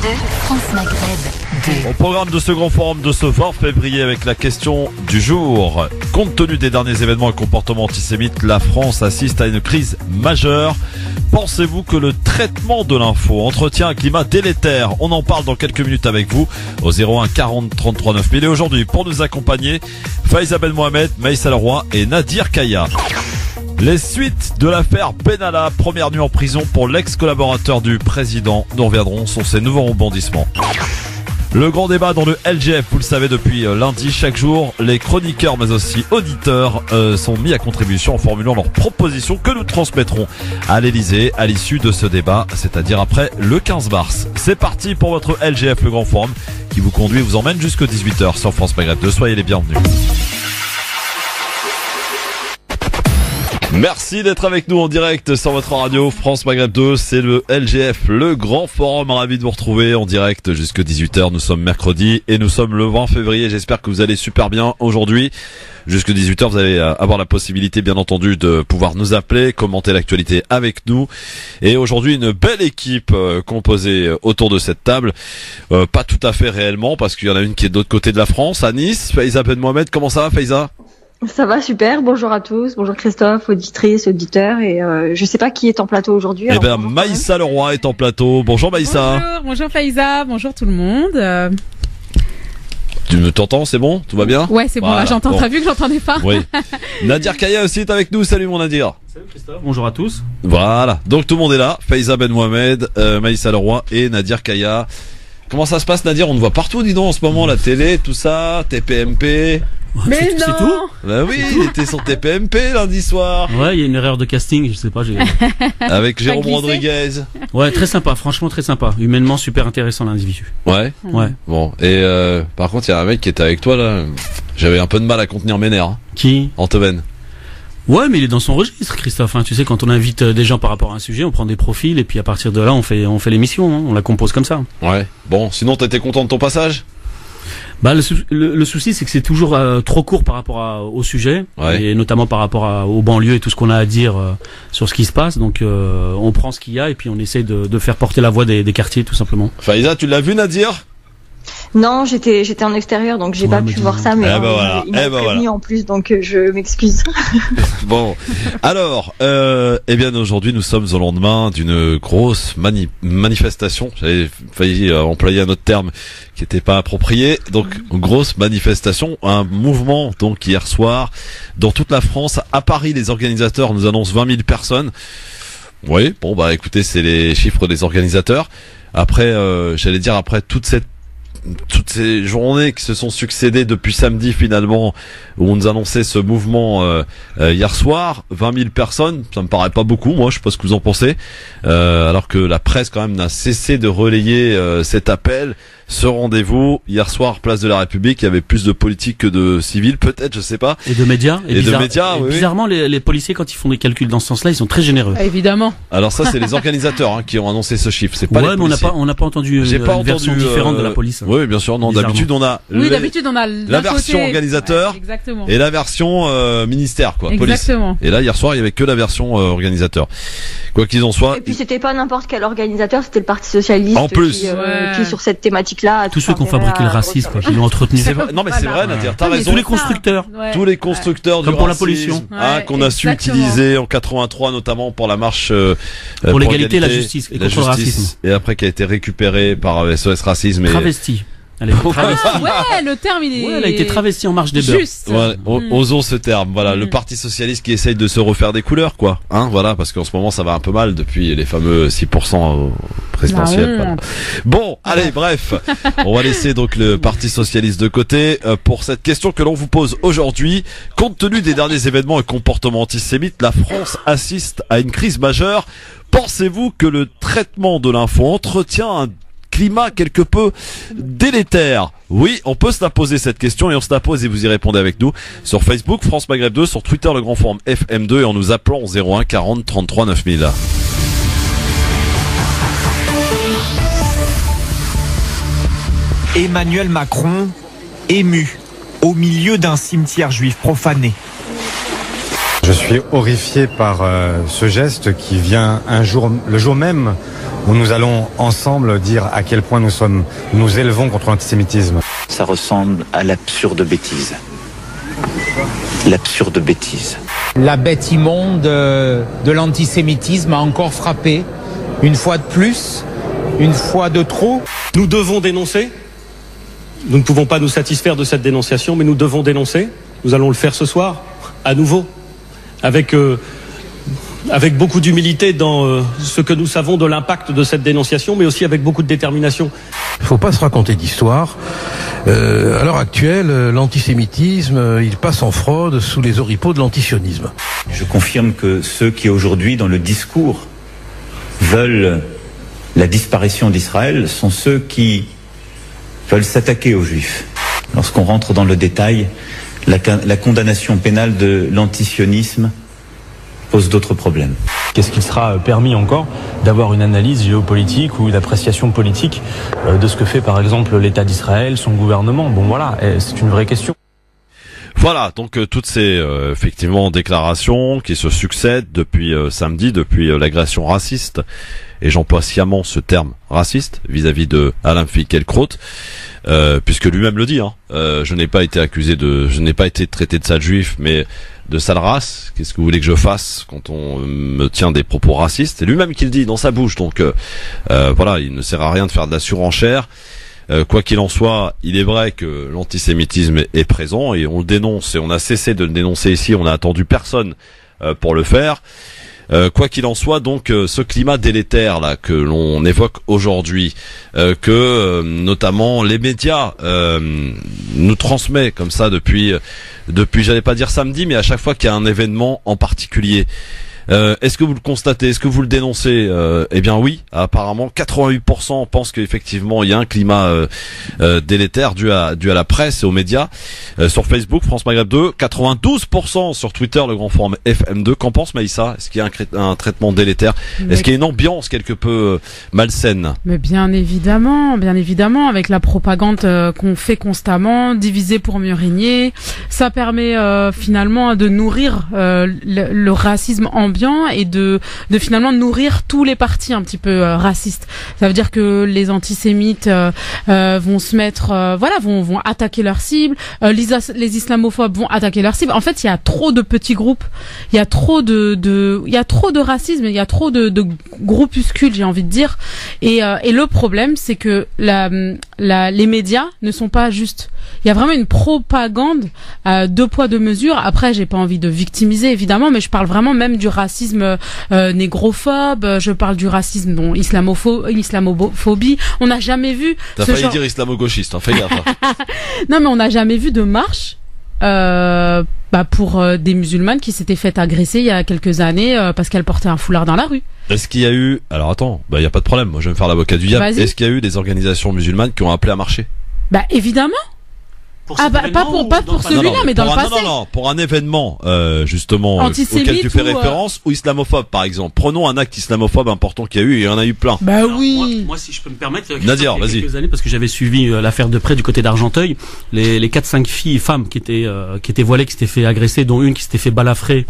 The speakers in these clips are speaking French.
France Maghreb 2. Au programme de ce grand forum de ce 20 février avec la question du jour. Compte tenu des derniers événements et comportements antisémites, la France assiste à une crise majeure. Pensez-vous que le traitement de l'info entretient un climat délétère? On en parle dans quelques minutes avec vous au 01 40 33 9000. Et aujourd'hui, pour nous accompagner, Faiza Ben Mohamed, Maïssa Leroy et Nadir Kaya. Les suites de l'affaire Benalla, première nuit en prison pour l'ex-collaborateur du président. Nous reviendrons sur ces nouveaux rebondissements. Le grand débat dans le LGF, vous le savez depuis lundi, chaque jour, les chroniqueurs mais aussi auditeurs sont mis à contribution en formulant leurs propositions que nous transmettrons à l'Elysée à l'issue de ce débat, c'est-à-dire après le 15 mars. C'est parti pour votre LGF, le grand forum, qui vous conduit et vous emmène jusqu'à 18h sur France Maghreb 2. Soyez les bienvenus. Merci d'être avec nous en direct sur votre radio France Maghreb 2, c'est le LGF, le grand forum, ravi de vous retrouver en direct jusqu'à 18h, nous sommes mercredi et nous sommes le 20 février, j'espère que vous allez super bien aujourd'hui. Jusqu'à 18h, vous allez avoir la possibilité, bien entendu, de pouvoir nous appeler, commenter l'actualité avec nous. Et aujourd'hui, une belle équipe composée autour de cette table. Pas tout à fait réellement, parce qu'il y en a une qui est de l'autre côté de la France, à Nice. Faiza Ben Mohamed, comment ça va, Faiza ? Ça va super, bonjour à tous, bonjour Christophe, auditrices, auditeurs, et je sais pas qui est en plateau aujourd'hui. Eh bien, Maïssa Leroy est en plateau. Bonjour Maïssa. Bonjour Faiza, bonjour tout le monde. Tu me t'entends, c'est bon? Tout va bien? Ouais, c'est bon, voilà, là j'entends, bon. T'as vu que j'entendais pas? Oui. Nadir Kaya aussi est avec nous, salut mon Nadir. Salut Christophe, bonjour à tous. Voilà, donc tout le monde est là, Faiza Ben Mohamed, Maïssa Leroy et Nadir Kaya. Comment ça se passe Nadir? On te voit partout, dis donc, en ce moment, la télé, tout ça, TPMP. Mais non! C'est tout? Bah oui, il était sur TPMP lundi soir. Ouais, il y a une erreur de casting, je sais pas. Avec Jérôme glissé. Rodriguez. Ouais, très sympa, franchement très sympa. Humainement super intéressant l'individu. Ouais. Ouais. Bon, et par contre, il y a un mec qui était avec toi là. J'avais un peu de mal à contenir mes nerfs. Hein. Qui? Antoven. Ouais, mais il est dans son registre, Christophe. Hein. Tu sais, quand on invite des gens par rapport à un sujet, on prend des profils et puis à partir de là, on fait l'émission. Hein. On la compose comme ça. Ouais. Bon, sinon t'étais content de ton passage? Bah le souci c'est que c'est toujours trop court par rapport au sujet, ouais. Et notamment par rapport aux banlieues et tout ce qu'on a à dire sur ce qui se passe. Donc on prend ce qu'il y a et puis on essaye de faire porter la voix des quartiers tout simplement. Faiza, tu l'as vu Nadir? Non, j'étais en extérieur, donc j'ai pas pu voir ça, mais voilà. il m'a prévenu en plus, donc je m'excuse. Bon, alors, eh bien aujourd'hui nous sommes au lendemain d'une grosse manifestation. J'avais failli employer un autre terme qui n'était pas approprié. Donc grosse manifestation, un mouvement donc hier soir dans toute la France. À Paris, les organisateurs nous annoncent 20 000 personnes. Oui, bon bah écoutez, c'est les chiffres des organisateurs. Après, j'allais dire après toutes ces journées qui se sont succédées depuis samedi finalement, où on nous annonçait ce mouvement hier soir, 20 000 personnes, ça me paraît pas beaucoup, moi je sais pas ce que vous en pensez, alors que la presse quand même n'a cessé de relayer cet appel, ce rendez-vous. Hier soir, place de la République, il y avait plus de politiques que de civils, peut-être, je sais pas. Et de médias. Et de médias, oui. Bizarrement, les policiers, quand ils font des calculs dans ce sens-là, ils sont très généreux. Évidemment. Alors ça, c'est les organisateurs qui ont annoncé ce chiffre. C'est pas les mais policiers. on n'a pas entendu J'ai pas une version entendu, différente de la police. Oui, bien sûr. Non, Bizarrement. d'habitude on a. Oui, d'habitude on a la version côté, organisateur, exactement. Et la version ministère, quoi. Exactement. Police. Et là, hier soir, il y avait que la version organisateur. Quoi qu'il en soit. Et puis c'était pas n'importe quel organisateur, c'était le Parti Socialiste. En plus. Qui sur cette thématique-là. Tous ceux qui ont fabriqué le racisme, quoi, qui l'ont entretenu. Non, mais c'est vrai, Nadir. T'as raison. Tous les constructeurs. Ouais. Tous les constructeurs Comme du pour la racisme, pollution. qu'on a su Exactement. utiliser en 83, notamment pour la marche pour l'égalité et la justice et contre le racisme. Et après qui a été récupéré par SOS Racisme. Travesti. Elle est travestie. Ouais, le terme il est. Ouais, elle a été travestie en marche des beurs. Juste. Ouais, osons ce terme. Voilà, le Parti socialiste qui essaye de se refaire des couleurs, quoi. Hein, voilà, parce qu'en ce moment ça va un peu mal depuis les fameux 6% présidentiels. Voilà. Bon, allez, bref, on va laisser donc le Parti socialiste de côté pour cette question que l'on vous pose aujourd'hui. Compte tenu des derniers événements et comportements antisémites, la France assiste à une crise majeure. Pensez-vous que le traitement de l'info entretient un climat quelque peu délétère? Oui, on peut se la poser cette question et on se la pose et vous y répondez avec nous sur Facebook France Maghreb 2, sur Twitter le grand forum FM2 et en nous appelant au 01 40 33 9000. Emmanuel Macron ému au milieu d'un cimetière juif profané. Je suis horrifié par ce geste qui vient le jour même où nous allons ensemble dire à quel point nous élevons contre l'antisémitisme. Ça ressemble à l'absurde bêtise. L'absurde bêtise. La bête immonde de l'antisémitisme a encore frappé, une fois de plus, une fois de trop. Nous devons dénoncer. Nous ne pouvons pas nous satisfaire de cette dénonciation, mais nous devons dénoncer. Nous allons le faire ce soir, à nouveau, avec beaucoup d'humilité dans ce que nous savons de l'impact de cette dénonciation, mais aussi avec beaucoup de détermination. Il ne faut pas se raconter d'histoire. À l'heure actuelle, l'antisémitisme, il passe en fraude sous les oripeaux de l'antisionisme. Je confirme que ceux qui aujourd'hui, dans le discours, veulent la disparition d'Israël sont ceux qui veulent s'attaquer aux Juifs. Lorsqu'on rentre dans le détail, la condamnation pénale de l'antisionisme pose d'autres problèmes. Qu'est-ce qu'il sera permis encore d'avoir une analyse géopolitique ou une appréciation politique de ce que fait par exemple l'État d'Israël, son gouvernement? Bon voilà, c'est une vraie question. Voilà, donc toutes ces effectivement déclarations qui se succèdent depuis samedi, depuis l'agression raciste, et j'emploie sciemment ce terme raciste vis-à-vis de Alain Finkielkraut, puisque lui-même le dit, je n'ai pas été traité de sale juif, mais de sale race. Qu'est-ce que vous voulez que je fasse quand on me tient des propos racistes? C'est lui-même qui le dit dans sa bouche, donc voilà, il ne sert à rien de faire de la surenchère. Quoi qu'il en soit, il est vrai que l'antisémitisme est présent et on le dénonce, et on a cessé de le dénoncer ici, on n'a attendu personne pour le faire. Quoi qu'il en soit, donc ce climat délétère là que l'on évoque aujourd'hui, que notamment les médias nous transmet comme ça depuis j'allais pas dire samedi, mais à chaque fois qu'il y a un événement en particulier. Est-ce que vous le constatez? Est-ce que vous le dénoncez? Eh bien oui, apparemment 88% pensent qu'effectivement il y a un climat délétère dû à la presse et aux médias. Sur Facebook, France Maghreb 2, 92% sur Twitter, le grand forum FM2. Qu'en pense Maïssa? Est-ce qu'il y a un traitement délétère? Est-ce qu'il y a une ambiance quelque peu malsaine? Mais bien évidemment, avec la propagande qu'on fait constamment, diviser pour mieux régner, ça permet finalement de nourrir le racisme ambiant et de finalement nourrir tous les partis un petit peu racistes. Ça veut dire que les antisémites vont se mettre, vont attaquer leurs cibles, les islamophobes vont attaquer leurs cibles. En fait, il y a trop de petits groupes, il y a trop de racisme, il y a trop de groupuscules, j'ai envie de dire. Et le problème, c'est que les médias ne sont pas justes. Il y a vraiment une propagande deux poids deux mesures. Après, j'ai pas envie de victimiser évidemment, mais je parle vraiment même du racisme négrophobe. Je parle du racisme islamophobie. On n'a jamais vu. T'as failli dire islamo-gauchiste, fais gaffe. Non, mais on n'a jamais vu de marche. Pour des musulmanes qui s'étaient fait agresser il y a quelques années parce qu'elles portaient un foulard dans la rue. Est-ce qu'il y a eu... Alors attends, il y a pas de problème, moi je vais me faire l'avocat du diable. Est-ce qu'il y a eu des organisations musulmanes qui ont appelé à marcher? Évidemment. Pas pour celui-là, mais dans le passé. Non, pour un événement justement auquel tu fais référence ou islamophobe par exemple. Prenons un acte islamophobe important qu'il y a eu, et il y en a eu plein. Alors, moi si je peux me permettre, Nadir, vas-y. Quelques années, parce que j'avais suivi l'affaire de près du côté d'Argenteuil, les 4-5 femmes qui étaient voilées, qui s'étaient fait agresser, dont une qui s'était fait balafrer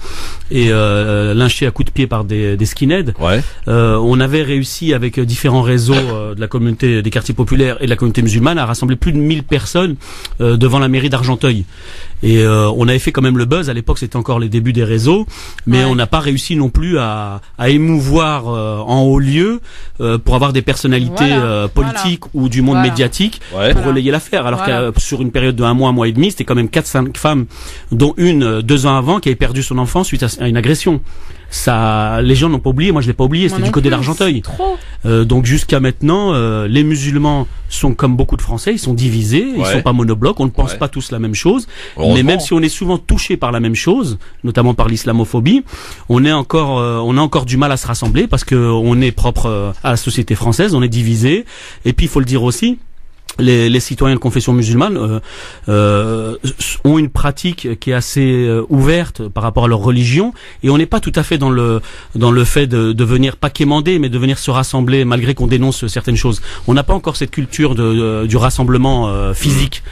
et lyncher à coups de pied par des skinheads. Ouais. On avait réussi avec différents réseaux de la communauté des quartiers populaires et de la communauté musulmane à rassembler plus de 1000 personnes devant la mairie d'Argenteuil. Et on avait fait quand même le buzz. À l'époque, c'était encore les débuts des réseaux, mais on n'a pas réussi non plus à émouvoir en haut lieu pour avoir des personnalités politiques ou du monde médiatique pour relayer l'affaire. Alors que sur une période de un mois et demi, c'était quand même 4-5 femmes, dont une 2 ans avant qui avait perdu son enfant suite à une agression. Ça, les gens n'ont pas oublié. Moi, je l'ai pas oublié. C'était du côté d'Argenteuil. Donc jusqu'à maintenant, les musulmans sont comme beaucoup de Français. Ils sont divisés. Ils sont pas monoblocs. On ne pense pas tous la même chose. Mais même si on est souvent touché par la même chose, notamment par l'islamophobie, on a encore du mal à se rassembler parce que on est propre à la société française. On est divisé. Et puis, il faut le dire aussi. les citoyens de confession musulmane ont une pratique qui est assez ouverte par rapport à leur religion, et on n'est pas tout à fait dans le fait de venir pas quémander, mais de venir se rassembler malgré qu'on dénonce certaines choses. On n'a pas encore cette culture du rassemblement physique.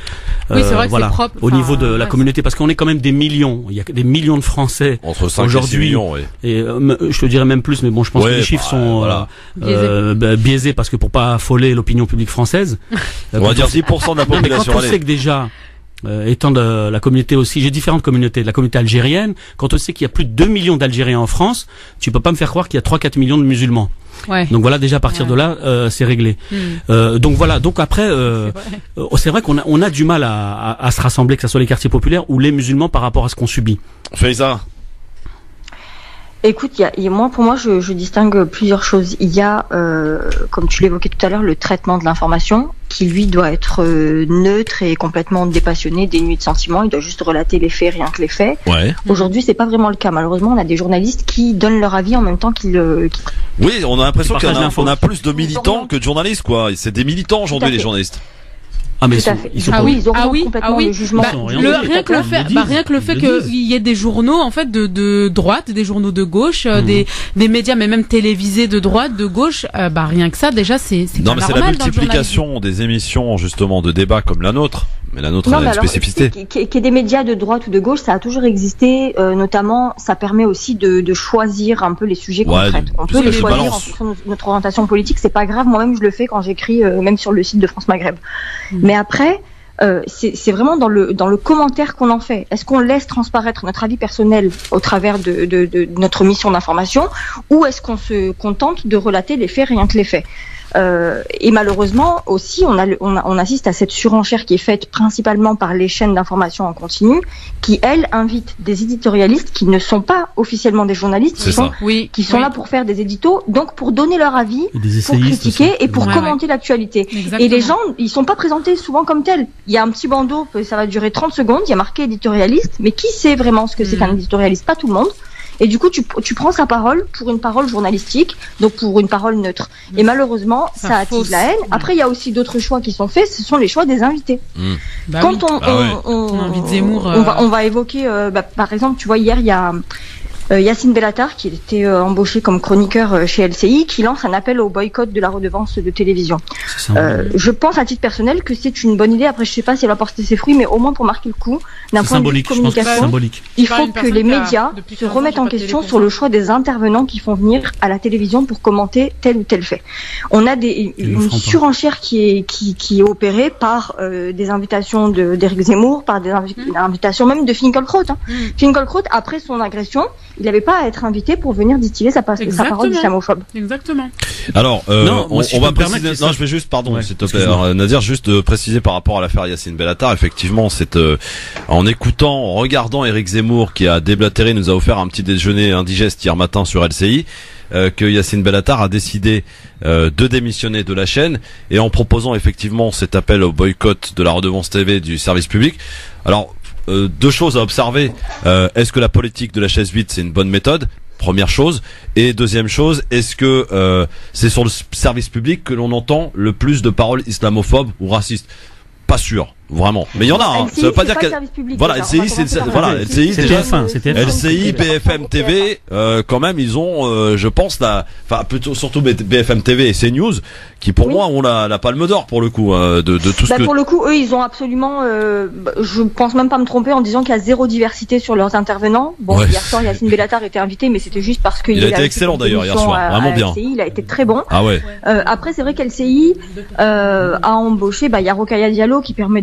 Oui, c'est vrai que c'est propre, au niveau de la communauté, parce qu'on est quand même des millions. Il y a des millions de Français entre 5 aujourd'hui. Et 6 millions, oui. Et je te dirais même plus, mais bon, je pense que les chiffres sont biaisés, parce que pour pas affoler l'opinion publique française. On va dire 10% de la population. Mais quand on sait que déjà, étant de la communauté aussi, j'ai différentes communautés, de la communauté algérienne, quand on sait qu'il y a plus de 2 millions d'Algériens en France, tu peux pas me faire croire qu'il y a 3-4 millions de musulmans. Ouais. Donc voilà, déjà à partir de là, c'est réglé. Donc voilà, donc après, c'est vrai qu'on a du mal à se rassembler, que ce soit les quartiers populaires ou les musulmans par rapport à ce qu'on subit. Faiza. Écoute, pour moi, je distingue plusieurs choses. Il y a, comme tu l'évoquais tout à l'heure, le traitement de l'information, qui lui doit être neutre et complètement dépassionné, dénué de sentiments. Il doit juste relater les faits, rien que les faits. Ouais. Aujourd'hui, c'est pas vraiment le cas. Malheureusement, on a des journalistes qui donnent leur avis en même temps qu'ils. Oui, on a l'impression qu'on a plus de militants que de journalistes, quoi. C'est des militants aujourd'hui, les journalistes. Ah mais ils orientent complètement le jugement. Rien que le fait qu'il y ait des journaux en fait de droite, des journaux de gauche, des médias mais même télévisés de droite, de gauche, rien que ça déjà c'est non mais c'est la multiplication des émissions justement de débats comme la nôtre. Mais la nôtre a une spécificité. Qu'il y ait des médias de droite ou de gauche, ça a toujours existé. Notamment, ça permet aussi de choisir un peu les sujets qu'on traite. On peut les choisir en fonction de notre orientation politique. C'est pas grave. Moi-même, je le fais quand j'écris, même sur le site de France Maghreb. Mais après, c'est vraiment dans le commentaire qu'on en fait. Est-ce qu'on laisse transparaître notre avis personnel au travers de notre mission d'information, ou est-ce qu'on se contente de relater les faits, rien que les faits? Et malheureusement aussi, on assiste à cette surenchère qui est faite principalement par les chaînes d'information en continu, qui elles invitent des éditorialistes qui ne sont pas officiellement des journalistes, qui sont là pour faire des éditos, donc pour donner leur avis, pour critiquer et pour commenter l'actualité. Et les gens, ils sont pas présentés souvent comme tels. Il y a un petit bandeau, ça va durer 30 secondes, il y a marqué éditorialiste, mais qui sait vraiment ce que c'est qu'un éditorialiste? Pas tout le monde. Et du coup, tu prends sa parole pour une parole journalistique, donc pour une parole neutre. Et malheureusement, ça attise la haine. Après, il y a aussi d'autres choix qui sont faits, ce sont les choix des invités. Quand on invite Zemmour, on va évoquer, par exemple, tu vois, hier, il y a Yacine Bellatar, qui était embauché comme chroniqueur chez LCI, qui lance un appel au boycott de la redevance de télévision. Je pense à titre personnel que c'est une bonne idée. Après, je sais pas si elle va porter ses fruits, mais au moins pour marquer le coup, d'un point de vue de communication, il faut que les médias se remettent en question sur le choix des intervenants qui font venir à la télévision pour commenter tel ou tel fait. On a une surenchère qui est opérée par des invitations d'Éric Zemmour, par des invitations même de Finkielkraut. Finkielkraut, après son agression, il n'avait pas à être invité pour venir distiller sa parole islamophobe. Exactement. Alors, on va préciser. Non, je vais juste, s'il te plaît, Nadir, juste préciser par rapport à l'affaire Yacine Bellatar. Effectivement, en écoutant, en regardant Éric Zemmour qui a déblatéré, nous a offert un petit déjeuner indigeste hier matin sur LCI, que Yacine Bellatar a décidé de démissionner de la chaîne, et en proposant effectivement cet appel au boycott de la redevance TV du service public. Alors, deux choses à observer. Est-ce que la politique de la chaise vide, c'est une bonne méthode? Première chose. Et deuxième chose, est-ce que c'est sur le service public que l'on entend le plus de paroles islamophobes ou racistes? Pas sûr, vraiment. Mais il y en a, hein. Ça veut pas dire que voilà, LCI, LCI, LCI, BFM TV, quand même, ils ont, je pense, plutôt surtout BFM TV et CNews, qui pour moi ont la palme d'or pour le coup, de tout ce que. Pour le coup, eux, ils ont absolument, je pense même pas me tromper en disant qu'il y a zéro diversité sur leurs intervenants. Bon, hier soir, Yacine Bellatar était invité, mais c'était juste parce qu'il a été excellent d'ailleurs hier soir, vraiment bien. LCI, il a été très bon. Ah ouais. Après, c'est vrai qu'LCI a embauché, il y a Rokhaya Diallo qui permet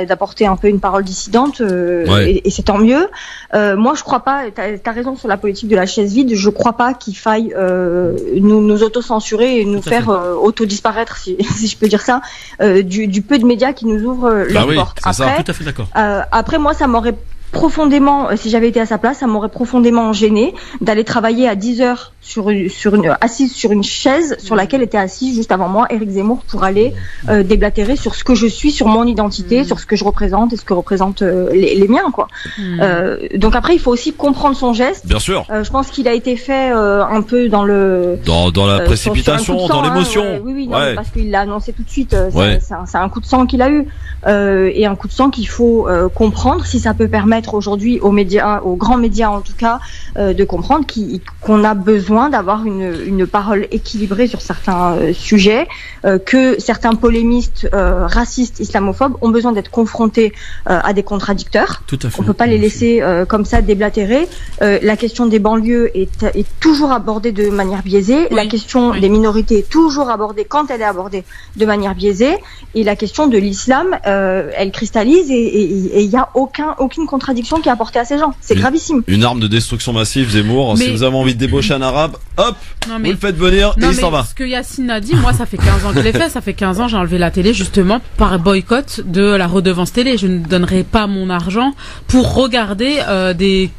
d'apporter un peu une parole dissidente, et c'est tant mieux. Moi, je crois pas, t'as raison sur la politique de la chaise vide, je crois pas qu'il faille nous auto-censurer et nous faire auto-disparaître, si je peux dire ça, du peu de médias qui nous ouvrent leurs portes. Après, tout à fait d'accord. Après, moi, ça m'aurait profondément, si j'avais été à sa place, ça m'aurait profondément gêné d'aller travailler à 10 heures assise sur une chaise sur laquelle était assis juste avant moi Éric Zemmour pour aller déblatérer sur ce que je suis, sur mon identité, sur ce que je représente et ce que représentent les miens, quoi. Donc après, il faut aussi comprendre son geste. Bien sûr. Je pense qu'il a été fait un peu dans la précipitation, dans l'émotion. Oui, non, parce qu'il l'a annoncé tout de suite. C'est un coup de sang qu'il a eu, et un coup de sang qu'il faut comprendre. Si ça peut permettre aujourd'hui aux médias, aux grands médias en tout cas, de comprendre qu'on a besoin d'avoir une parole équilibrée sur certains sujets, que certains polémistes racistes, islamophobes ont besoin d'être confrontés à des contradicteurs. Tout à fait. On peut pas les laisser comme ça déblatérer. La question des banlieues est toujours abordée de manière biaisée. La question des minorités est toujours abordée quand elle est abordée de manière biaisée. Et la question de l'islam, elle cristallise et il y a aucune contradiction qui est apportée à ces gens. C'est gravissime. Une arme de destruction massive, Zemmour. Si vous avez envie de débaucher un arabe, hop, vous le faites venir et il s'en va. Ce que Yacine a dit, moi ça fait 15 ans que je l'ai fait, ça fait 15 ans j'ai enlevé la télé justement par boycott de la redevance télé. Je ne donnerai pas mon argent pour regarder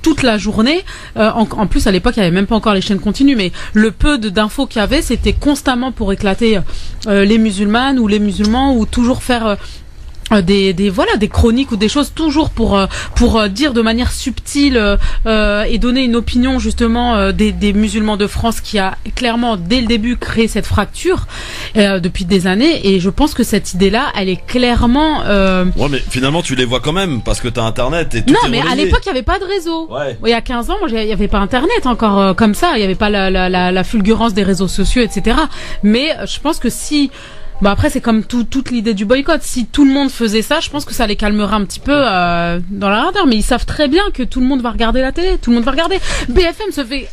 toute la journée. En plus à l'époque il n'y avait même pas encore les chaînes continues, mais le peu d'infos qu'il y avait c'était constamment pour éclater les musulmanes ou les musulmans ou toujours faire des chroniques ou des choses toujours pour dire de manière subtile et donner une opinion justement des musulmans de France qui a clairement dès le début créé cette fracture depuis des années, et je pense que cette idée-là elle est clairement ouais, mais finalement tu les vois quand même parce que t'as internet et tout. Non, mais relayé. À l'époque il y avait pas de réseau. Il y a 15 ans, moi il y avait pas internet encore comme ça, il y avait pas la fulgurance des réseaux sociaux, etc. Mais je pense que si après c'est comme toute l'idée du boycott. Si tout le monde faisait ça, je pense que ça les calmerait un petit peu dans la radar. Mais ils savent très bien que tout le monde va regarder la télé, tout le monde va regarder. BFM se fait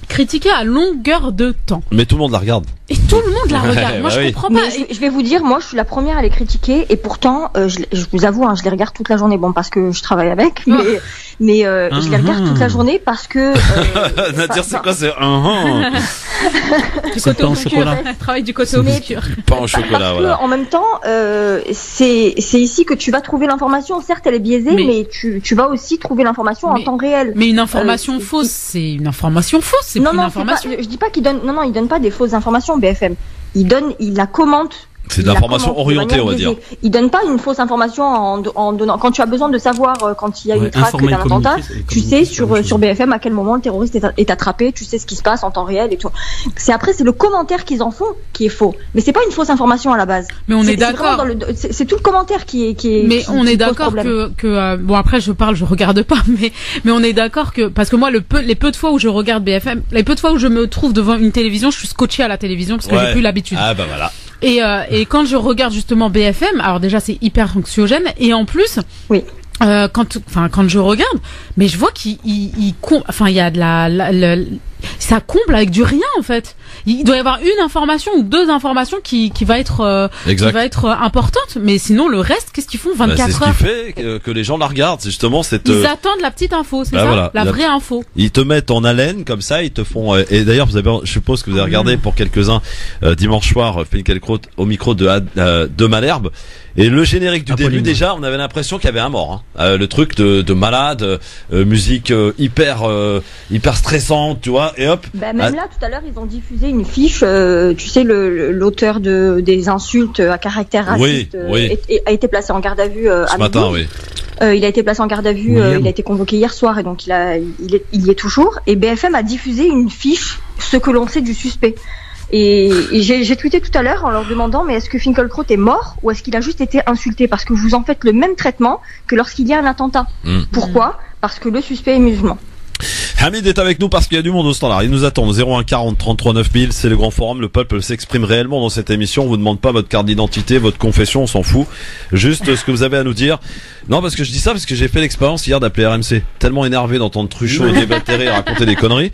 critiquer à longueur de temps. Mais tout le monde la regarde. Et tout le monde la regarde. Moi, je comprends pas. Je vais vous dire, moi, je suis la première à les critiquer, et pourtant, je vous avoue, je les regarde toute la journée. Bon, parce que je travaille avec, mais je les regarde toute la journée parce que. Nadir, c'est quoi, c'est du côté obscur. Travaille du côté obscur. Pas en chocolat, voilà. En même temps, c'est ici que tu vas trouver l'information. Certes, elle est biaisée, mais tu vas aussi trouver l'information en temps réel. Mais une information fausse, c'est une information fausse. C'est non, une information. Je dis pas qu'il donne. Non, il donne pas des fausses informations. BFM, il la commente. C'est de l'information orientée, on va dire. Il donne pas une fausse information en donnant. Quand tu as besoin de savoir quand il y a une traque d'un attentat, tu sais sur BFM à quel moment le terroriste est attrapé, tu sais ce qui se passe en temps réel et tout. C'est le commentaire qu'ils en font qui est faux. Mais c'est pas une fausse information à la base. Mais on est d'accord. C'est tout le commentaire qui est. Mais on est d'accord que bon, après je regarde pas, mais on est d'accord que parce que moi les peu de fois où je regarde BFM, les peu de fois où je me trouve devant une télévision, je suis scotché à la télévision parce que j'ai plus l'habitude. Ah bah voilà. Et quand je regarde justement BFM, alors déjà c'est hyper anxiogène, et en plus, quand je regarde, mais je vois qu'il y a de ça comble avec du rien en fait. Il doit y avoir une information ou deux informations qui va être importante, mais sinon le reste, qu'est-ce qu'ils font 24 heures? C'est ce qui fait que les gens la regardent, c'est justement cette. Ils attendent la petite info, c'est ça, voilà, la vraie info. Ils te mettent en haleine comme ça, ils te font. Et d'ailleurs, je suppose que vous avez regardé pour quelques-uns dimanche soir, Finkielkraut au micro de Malherbe. Et le générique du début, déjà, on avait l'impression qu'il y avait un mort. Le truc de malade, musique hyper stressante, tu vois, et hop. Même là, tout à l'heure, ils ont diffusé une fiche. Tu sais, l'auteur des insultes à caractère raciste a été placé en garde à vue ce matin, oui. Il a été placé en garde à vue, il a été convoqué hier soir, et donc il y est toujours. Et BFM a diffusé une fiche, ce que l'on sait du suspect. Et j'ai tweeté tout à l'heure en leur demandant, mais est-ce que Finkielkraut est mort ou est-ce qu'il a juste été insulté? Parce que vous en faites le même traitement que lorsqu'il y a un attentat. Pourquoi? Parce que le suspect est musulman. Hamid est avec nous parce qu'il y a du monde au standard. Il nous attend 01 40 33 9000. C'est le grand forum. Le peuple s'exprime réellement dans cette émission. On vous demande pas votre carte d'identité, votre confession, on s'en fout. Juste ce que vous avez à nous dire. Non, parce que je dis ça parce que j'ai fait l'expérience hier d'appeler RMC. Tellement énervé d'entendre Truchot débattre et raconter des conneries.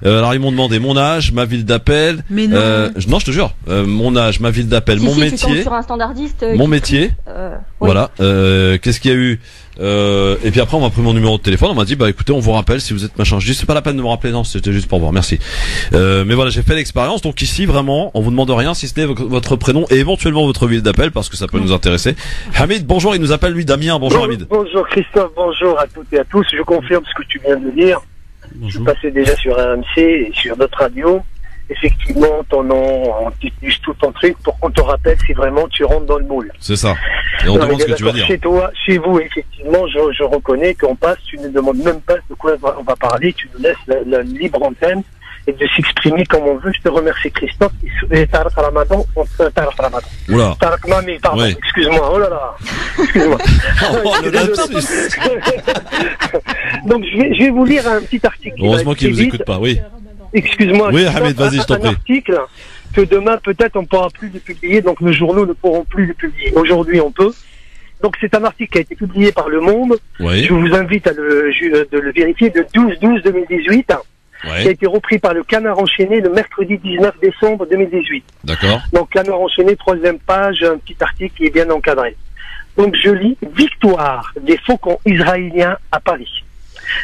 Alors ils m'ont demandé mon âge, ma ville d'appel. Mais non. Non, je te jure. Mon âge, ma ville d'appel, mon métier. Tu tombes sur un standardiste. Mon métier. Voilà. Qu'est-ce qu'il y a eu? Et puis après on m'a pris mon numéro de téléphone. On m'a dit écoutez, on vous rappelle si vous êtes machin. Je dis c'est pas la peine de me rappeler. Non, c'était juste pour voir. Merci. Mais voilà, j'ai fait l'expérience. Donc ici vraiment, on vous demande rien si ce n'est votre prénom et éventuellement votre ville d'appel parce que ça peut nous intéresser. Hamid, bonjour. Il nous appelle lui Damien. Bonjour Hamid. Bonjour Christophe. Bonjour à toutes et à tous. Je confirme ce que tu viens de dire. Je suis passé déjà sur RMC et sur d'autres radios. Effectivement, ton nom, tu utilises tout ton truc pour qu'on te rappelle si vraiment tu rentres dans le moule. C'est ça. Et on demande ce que tu veux dire. Chez toi, chez vous, effectivement, je reconnais qu'on passe, tu ne demandes même pas de quoi on va parler, tu nous laisses la libre antenne et de s'exprimer comme on veut. Je te remercie, Christophe. Et Tarak Ramadan, Oula. Tarak Mami, pardon, oui. Excuse-moi, oh là là, excuse-moi. Le lapsus. Donc, je vais vous lire un petit article. Heureusement qu'il nous écoute pas, oui. Excuse-moi. Oui, Hamid, vas-y, je t'en prie. Un article que demain, peut-être, on ne pourra plus le publier, donc nos journaux ne pourront plus le publier. Aujourd'hui, on peut. Donc, c'est un article qui a été publié par Le Monde. Oui. Je vous invite à de le vérifier, de 12/12/2018. Ouais. Qui a été repris par le Canard enchaîné le mercredi 19 décembre 2018. D'accord. Donc, Canard enchaîné, 3e page, un petit article qui est bien encadré. Donc, je lis « Victoire des faucons israéliens à Paris.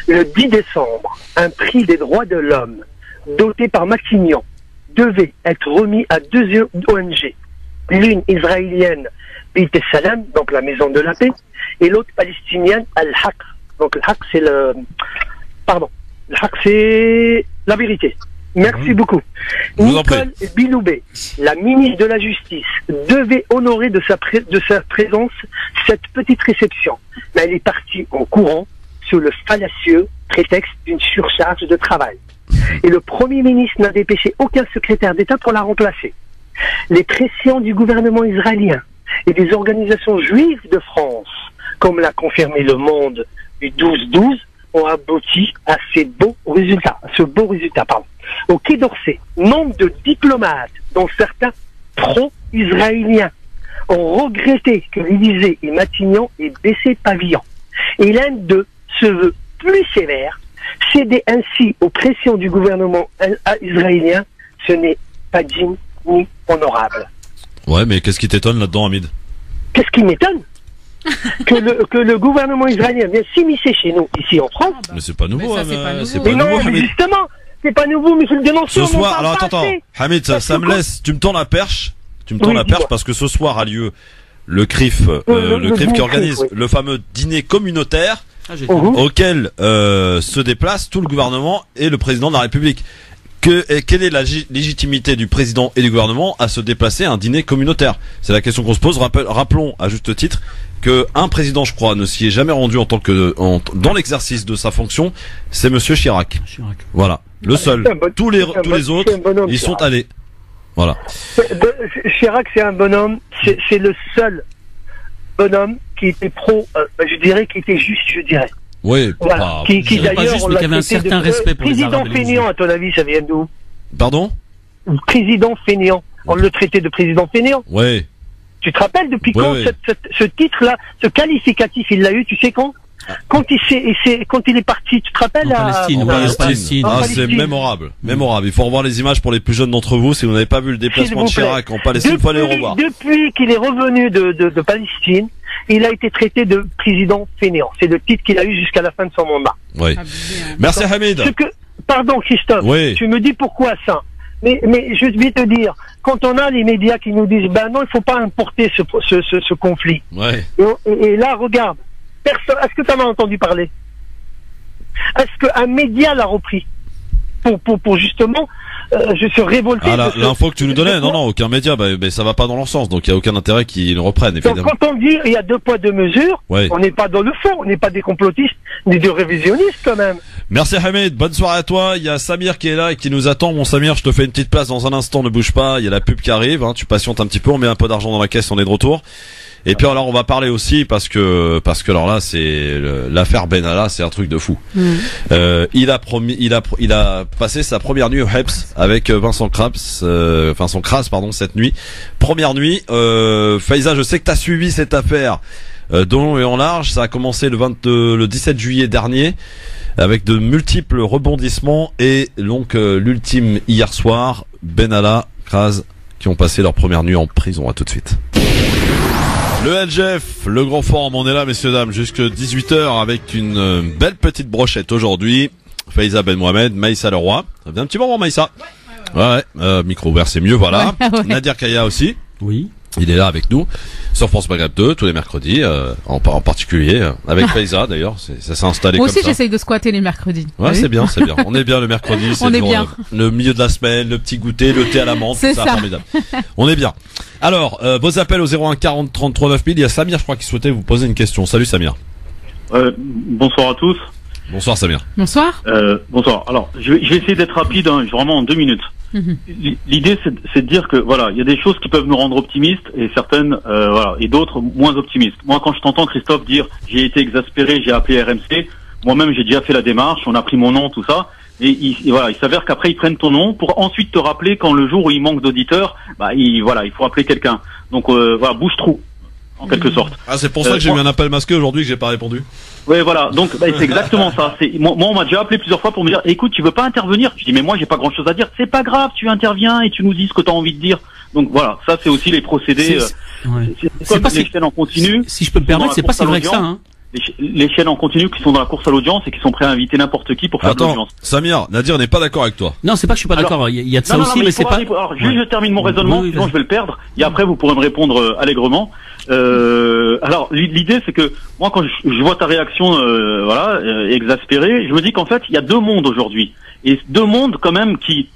Le 10 décembre, un prix des droits de l'homme doté par Matignon devait être remis à 2 ONG. L'une israélienne, Beit Salam, donc la maison de la paix, et l'autre palestinienne, Al-Haq. Donc, Al-Haq, c'est le... Pardon. Al-Haq, c'est la vérité. Merci beaucoup. Nicole Biloubé, la ministre de la Justice, devait honorer de sa présence cette petite réception. Mais elle est partie en courant sous le fallacieux prétexte d'une surcharge de travail. Et le Premier ministre n'a dépêché aucun secrétaire d'État pour la remplacer. Les pressions du gouvernement israélien et des organisations juives de France, comme l'a confirmé Le Monde du 12/12, ont abouti à ce beau résultat. Au Quai d'Orsay, nombre de diplomates, dont certains pro-israéliens, ont regretté que l'Élysée et Matignon aient baissé pavillon. Et l'un d'eux se veut plus sévère, céder ainsi aux pressions du gouvernement israélien, ce n'est pas digne ni honorable. Ouais, mais qu'est-ce qui t'étonne là-dedans, Hamid? Qu'est-ce qui m'étonne? que le gouvernement israélien vienne s'immiscer chez nous, ici en France. Mais c'est pas nouveau, c'est pas nouveau, mais justement, c'est pas nouveau, mais il faut le dénoncer. Ce soir, alors attends, Hamid, ça me laisse, tu me tends la perche, parce que ce soir a lieu le CRIF, le CRIF qui organise le fameux dîner communautaire auquel se déplace tout le gouvernement et le président de la République. Quelle est la légitimité du président et du gouvernement à se déplacer à un dîner communautaire? C'est la question qu'on se pose. Rappelons à juste titre qu'un président, je crois, ne s'y est jamais rendu en tant que dans l'exercice de sa fonction. C'est Monsieur Chirac. Voilà, le seul. Tous les autres, ils sont allés. Voilà. Chirac, c'est un bonhomme. C'est le seul bonhomme qui était je dirais, qui était juste, je dirais. Oui, voilà. Qui d'ailleurs, on l'a traité un certain respect pour les Arabes. Président fainéant, à ton avis, ça vient d'où? Pardon? Président fainéant. On le traitait de président fainéant. Oui. Tu te rappelles depuis quand ce titre-là, ce qualificatif, il l'a eu, tu sais quand? Quand il est parti, tu te rappelles? En Palestine. Ah, c'est mémorable. Mémorable. Il faut revoir les images pour les plus jeunes d'entre vous. Si vous n'avez pas vu le déplacement de Chirac en Palestine, il faut aller le revoir. Depuis qu'il est revenu de Palestine, il a été traité de président fainéant. C'est le titre qu'il a eu jusqu'à la fin de son mandat. Oui. Merci Hamid. Pardon Christophe. Oui. Tu me dis pourquoi ça? Mais je vais te dire, quand on a les médias qui nous disent, ben non, il faut pas importer ce conflit. Ouais. Et là, regarde. Est-ce que tu en as entendu parler? Est-ce qu'un média l'a repris pour justement se révolter? Ah, l'info que tu nous donnais, non, aucun média, ça va pas dans leur sens, donc il y a aucun intérêt qu'ils le reprennent, évidemment. Donc quand on dit il y a 2 poids 2 mesures, on n'est pas dans le fond, on n'est pas des complotistes, ni des révisionnistes quand même. Merci Hamid, bonne soirée à toi. Il y a Samir qui est là et qui nous attend. Mon Samir, je te fais une petite place dans un instant, ne bouge pas. Il y a la pub qui arrive, tu patientes un petit peu, on met un peu d'argent dans la caisse, on est de retour. Et puis alors on va parler aussi parce que alors là c'est l'affaire Benalla, c'est un truc de fou. Il a passé sa première nuit au Heps avec Vincent Kras cette nuit. Première nuit. Faiza, je sais que t'as suivi cette affaire de long et en large. Ça a commencé le 17 juillet dernier avec de multiples rebondissements et donc l'ultime hier soir, Benalla, Kras qui ont passé leur première nuit en prison. À tout de suite. Le LGF, le grand forum, on est là messieurs dames jusque 18h avec une belle petite brochette aujourd'hui. Faiza Ben Mohamed, Maïssa Leroy. Ça fait un petit moment Maïssa. Ouais. Micro ouvert c'est mieux, voilà. Ouais. Nadir Kaya aussi. Oui. Il est là avec nous sur France Maghreb 2 tous les mercredis, en particulier avec Faiza d'ailleurs. Ça s'est installé Moi comme aussi, ça. j'essaye de squatter les mercredis. Ouais, c'est bien, c'est bien. On est bien le mercredi, c'est le milieu de la semaine, le petit goûter, le thé à la menthe, c'est ça, formidable. On est bien. Alors, vos appels au 01 40 33 9000. Il y a Samir, je crois, qui souhaitait vous poser une question. Salut Samir. Bonsoir à tous. Bonsoir Samir. Bonsoir. Bonsoir. Alors, je vais essayer d'être rapide, vraiment en 2 minutes. L'idée, c'est de dire que voilà, il y a des choses qui peuvent nous rendre optimistes et certaines, et d'autres moins optimistes. Moi, quand je t'entends Christophe dire j'ai été exaspéré, j'ai appelé RMC, moi-même j'ai déjà fait la démarche, on a pris mon nom, tout ça. Et il s'avère qu'après ils prennent ton nom pour ensuite te rappeler quand le jour où il manque d'auditeurs, il faut appeler quelqu'un. Donc bouche-trou en quelque sorte. Ah, c'est pour ça que j'ai eu un appel masqué aujourd'hui que j'ai pas répondu. Ouais, voilà. Donc, c'est exactement ça. Moi, on m'a déjà appelé plusieurs fois pour me dire, écoute, tu veux pas intervenir? Je dis, mais moi, j'ai pas grand chose à dire. C'est pas grave, tu interviens et tu nous dis ce que tu as envie de dire. Donc voilà, ça c'est aussi les procédés. C'est pas les chaînes en continu. Si je peux me permettre, c'est pas si vrai que ça, hein. Les chaînes en continu qui sont dans la course à l'audience et qui sont prêts à inviter n'importe qui pour faire de l'audience. Samir, Nadir n'est pas d'accord avec toi. Non, c'est pas que je suis pas d'accord. Il y a de ça aussi, mais c'est pas. Alors, juste je termine mon raisonnement, sinon je vais le perdre. Et après, vous pourrez me répondre allègrement. Alors, l'idée, c'est que moi, quand je vois ta réaction, exaspérée, je me dis qu'en fait, il y a 2 mondes aujourd'hui, et 2 mondes quand même qui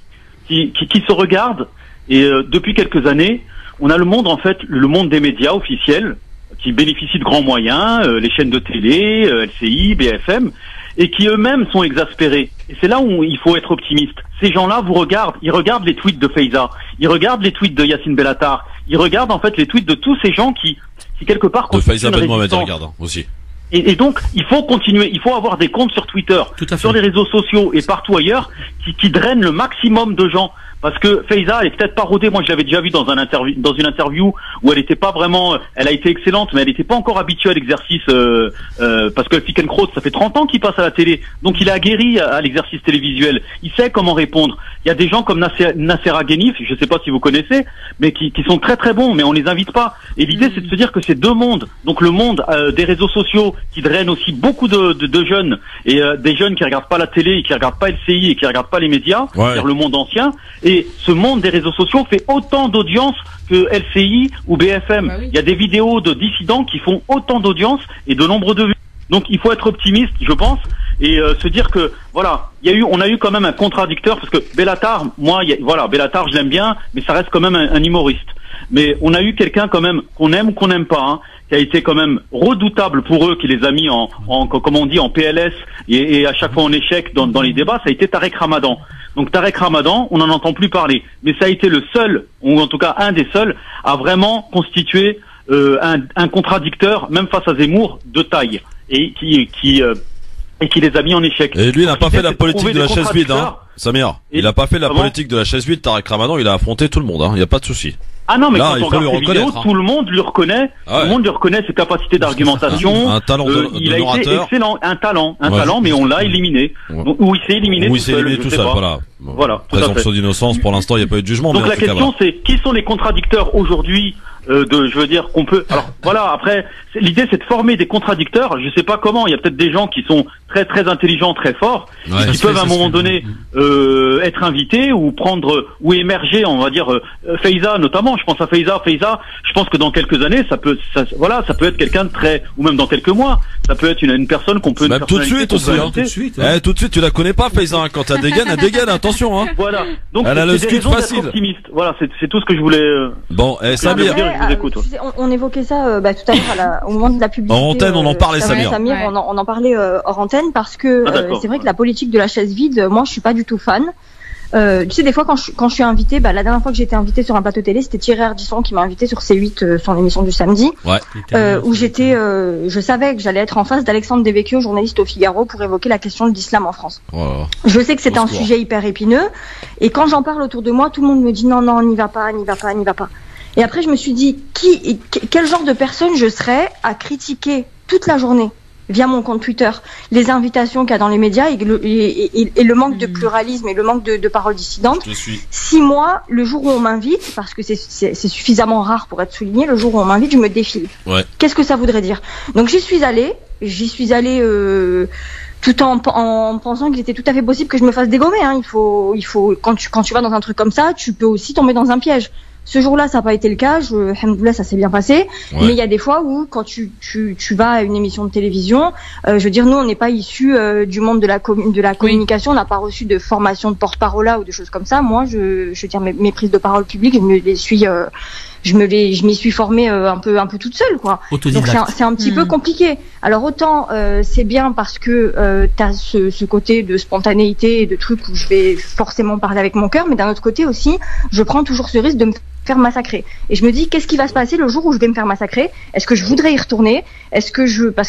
se regardent. Et depuis quelques années, on a le monde le monde des médias officiels, qui bénéficient de grands moyens, les chaînes de télé, LCI, BFM, et qui eux-mêmes sont exaspérés. Et c'est là où il faut être optimiste. Ces gens-là ils regardent les tweets de Faiza, ils regardent les tweets de Yacine Bellatar, ils regardent les tweets de tous ces gens qui quelque part de Faiza Ben Mohamed, regarde aussi. Et donc, il faut continuer, il faut avoir des comptes sur Twitter, sur les réseaux sociaux et partout ailleurs qui drainent le maximum de gens. Parce que Faiza, elle est peut-être pas rodée. Moi, je l'avais déjà vu dans une interview où elle était pas vraiment, elle a été excellente, mais elle n'était pas encore habituée à l'exercice, parce que Fickenkraut, ça fait 30 ans qu'il passe à la télé. Donc, il est aguerri à l'exercice télévisuel. Il sait comment répondre. Il y a des gens comme Nasser Aghenif, je sais pas si vous connaissez, mais qui sont très très bons, mais on les invite pas. Et l'idée, c'est de se dire que c'est 2 mondes. Donc, le monde des réseaux sociaux qui draine aussi beaucoup de jeunes et des jeunes qui regardent pas la télé, et qui regardent pas LCI et qui regardent pas les médias, c'est-à-dire le monde ancien. Et ce monde des réseaux sociaux fait autant d'audience que LCI ou BFM. Il y a des vidéos de dissidents qui font autant d'audience et de nombre de vues. Donc il faut être optimiste, je pense, et se dire que on a eu quand même un contradicteur, parce que Bellatar, Bellatar, je l'aime bien, mais ça reste quand même un humoriste. Mais on a eu quelqu'un quand même qu'on aime ou qu'on n'aime pas, qui a été quand même redoutable pour eux, qui les a mis comme on dit, en PLS et à chaque fois en échec dans les débats. Ça a été Tarek Ramadan. Donc Tarek Ramadan, on n'en entend plus parler, mais ça a été le seul, ou en tout cas un des seuls, à vraiment constituer un contradicteur, même face à Zemmour, de taille, et qui les a mis en échec. Et lui, il n'a pas fait la politique de la chaise vide, Samir. Il n'a pas fait la politique de la chaise vide. Tarek Ramadan, il a affronté tout le monde, il n'y a pas de souci. Ah non, mais là, quand on regarde ses vidéos, tout le monde lui reconnaît, tout le monde lui reconnaît ses capacités d'argumentation. Un talent il a été excellent, un talent, mais on l'a éliminé. Ou il s'est éliminé tout seul, voilà. Présomption d'innocence, pour l'instant, il n'y a pas eu de jugement. Donc la question, c'est qui sont les contradicteurs aujourd'hui qu'on peut. Alors voilà, après, l'idée c'est de former des contradicteurs. Je sais pas comment. Il y a peut-être des gens qui sont très très intelligents, très forts, qui peuvent à un moment donné être invités ou ou émerger. On va dire Faiza notamment. Je pense à Faiza. Je pense que dans quelques années, ça peut être quelqu'un de très, ou même dans quelques mois, ça peut être une personne qu'on peut. Même tout de suite aussi. Tout de suite, tu la connais pas, Faiza. Quand elle dégaine, attention. Voilà. Donc elle a le script facile. Voilà, c'est tout ce que je voulais. Bon, Samir. On évoquait ça tout à l'heure au moment de la publicité. En antenne, on en parlait, Samir. On en parlait hors antenne parce que c'est vrai que la politique de la chaise vide, moi je suis pas du tout fan. Tu sais, des fois quand je suis invitée, la dernière fois que j'ai été invitée sur un plateau télé, c'était Thierry Ardisson qui m'a invitée sur C8, son émission du samedi, où je savais que j'allais être en face d'Alexandre Devecchio, journaliste au Figaro, pour évoquer la question de l'islam en France. Je sais que c'est un sujet hyper épineux, et quand j'en parle autour de moi, tout le monde me dit non, n'y va pas. Et après, je me suis dit, quel genre de personne je serais à critiquer toute la journée, via mon compte Twitter, les invitations qu'il y a dans les médias et le manque de pluralisme et le manque de paroles dissidentes. Si moi, le jour où on m'invite, parce que c'est suffisamment rare pour être souligné, le jour où on m'invite, je me défile. Qu'est-ce que ça voudrait dire? Donc j'y suis allée tout en pensant qu'il était tout à fait possible que je me fasse dégommer. Il faut quand tu vas dans un truc comme ça, tu peux aussi tomber dans un piège. Ce jour-là, ça n'a pas été le cas. Alhamdoulilah, ça s'est bien passé. Ouais. Mais il y a des fois où, quand tu vas à une émission de télévision, je veux dire, nous, on n'est pas issus du monde de la communication. On n'a pas reçu de formation de porte-parole ou de choses comme ça. Moi, je veux dire, mes prises de parole publiques, je m'y suis formée un peu toute seule, quoi. Donc c'est un petit peu compliqué. Alors autant c'est bien parce que t'as ce côté de spontanéité et de trucs où je vais forcément parler avec mon cœur, mais d'un autre côté aussi, je prends toujours ce risque de me faire massacrer. Et je me dis, qu'est-ce qui va se passer le jour où je vais me faire massacrer? Est-ce que je voudrais y retourner? Parce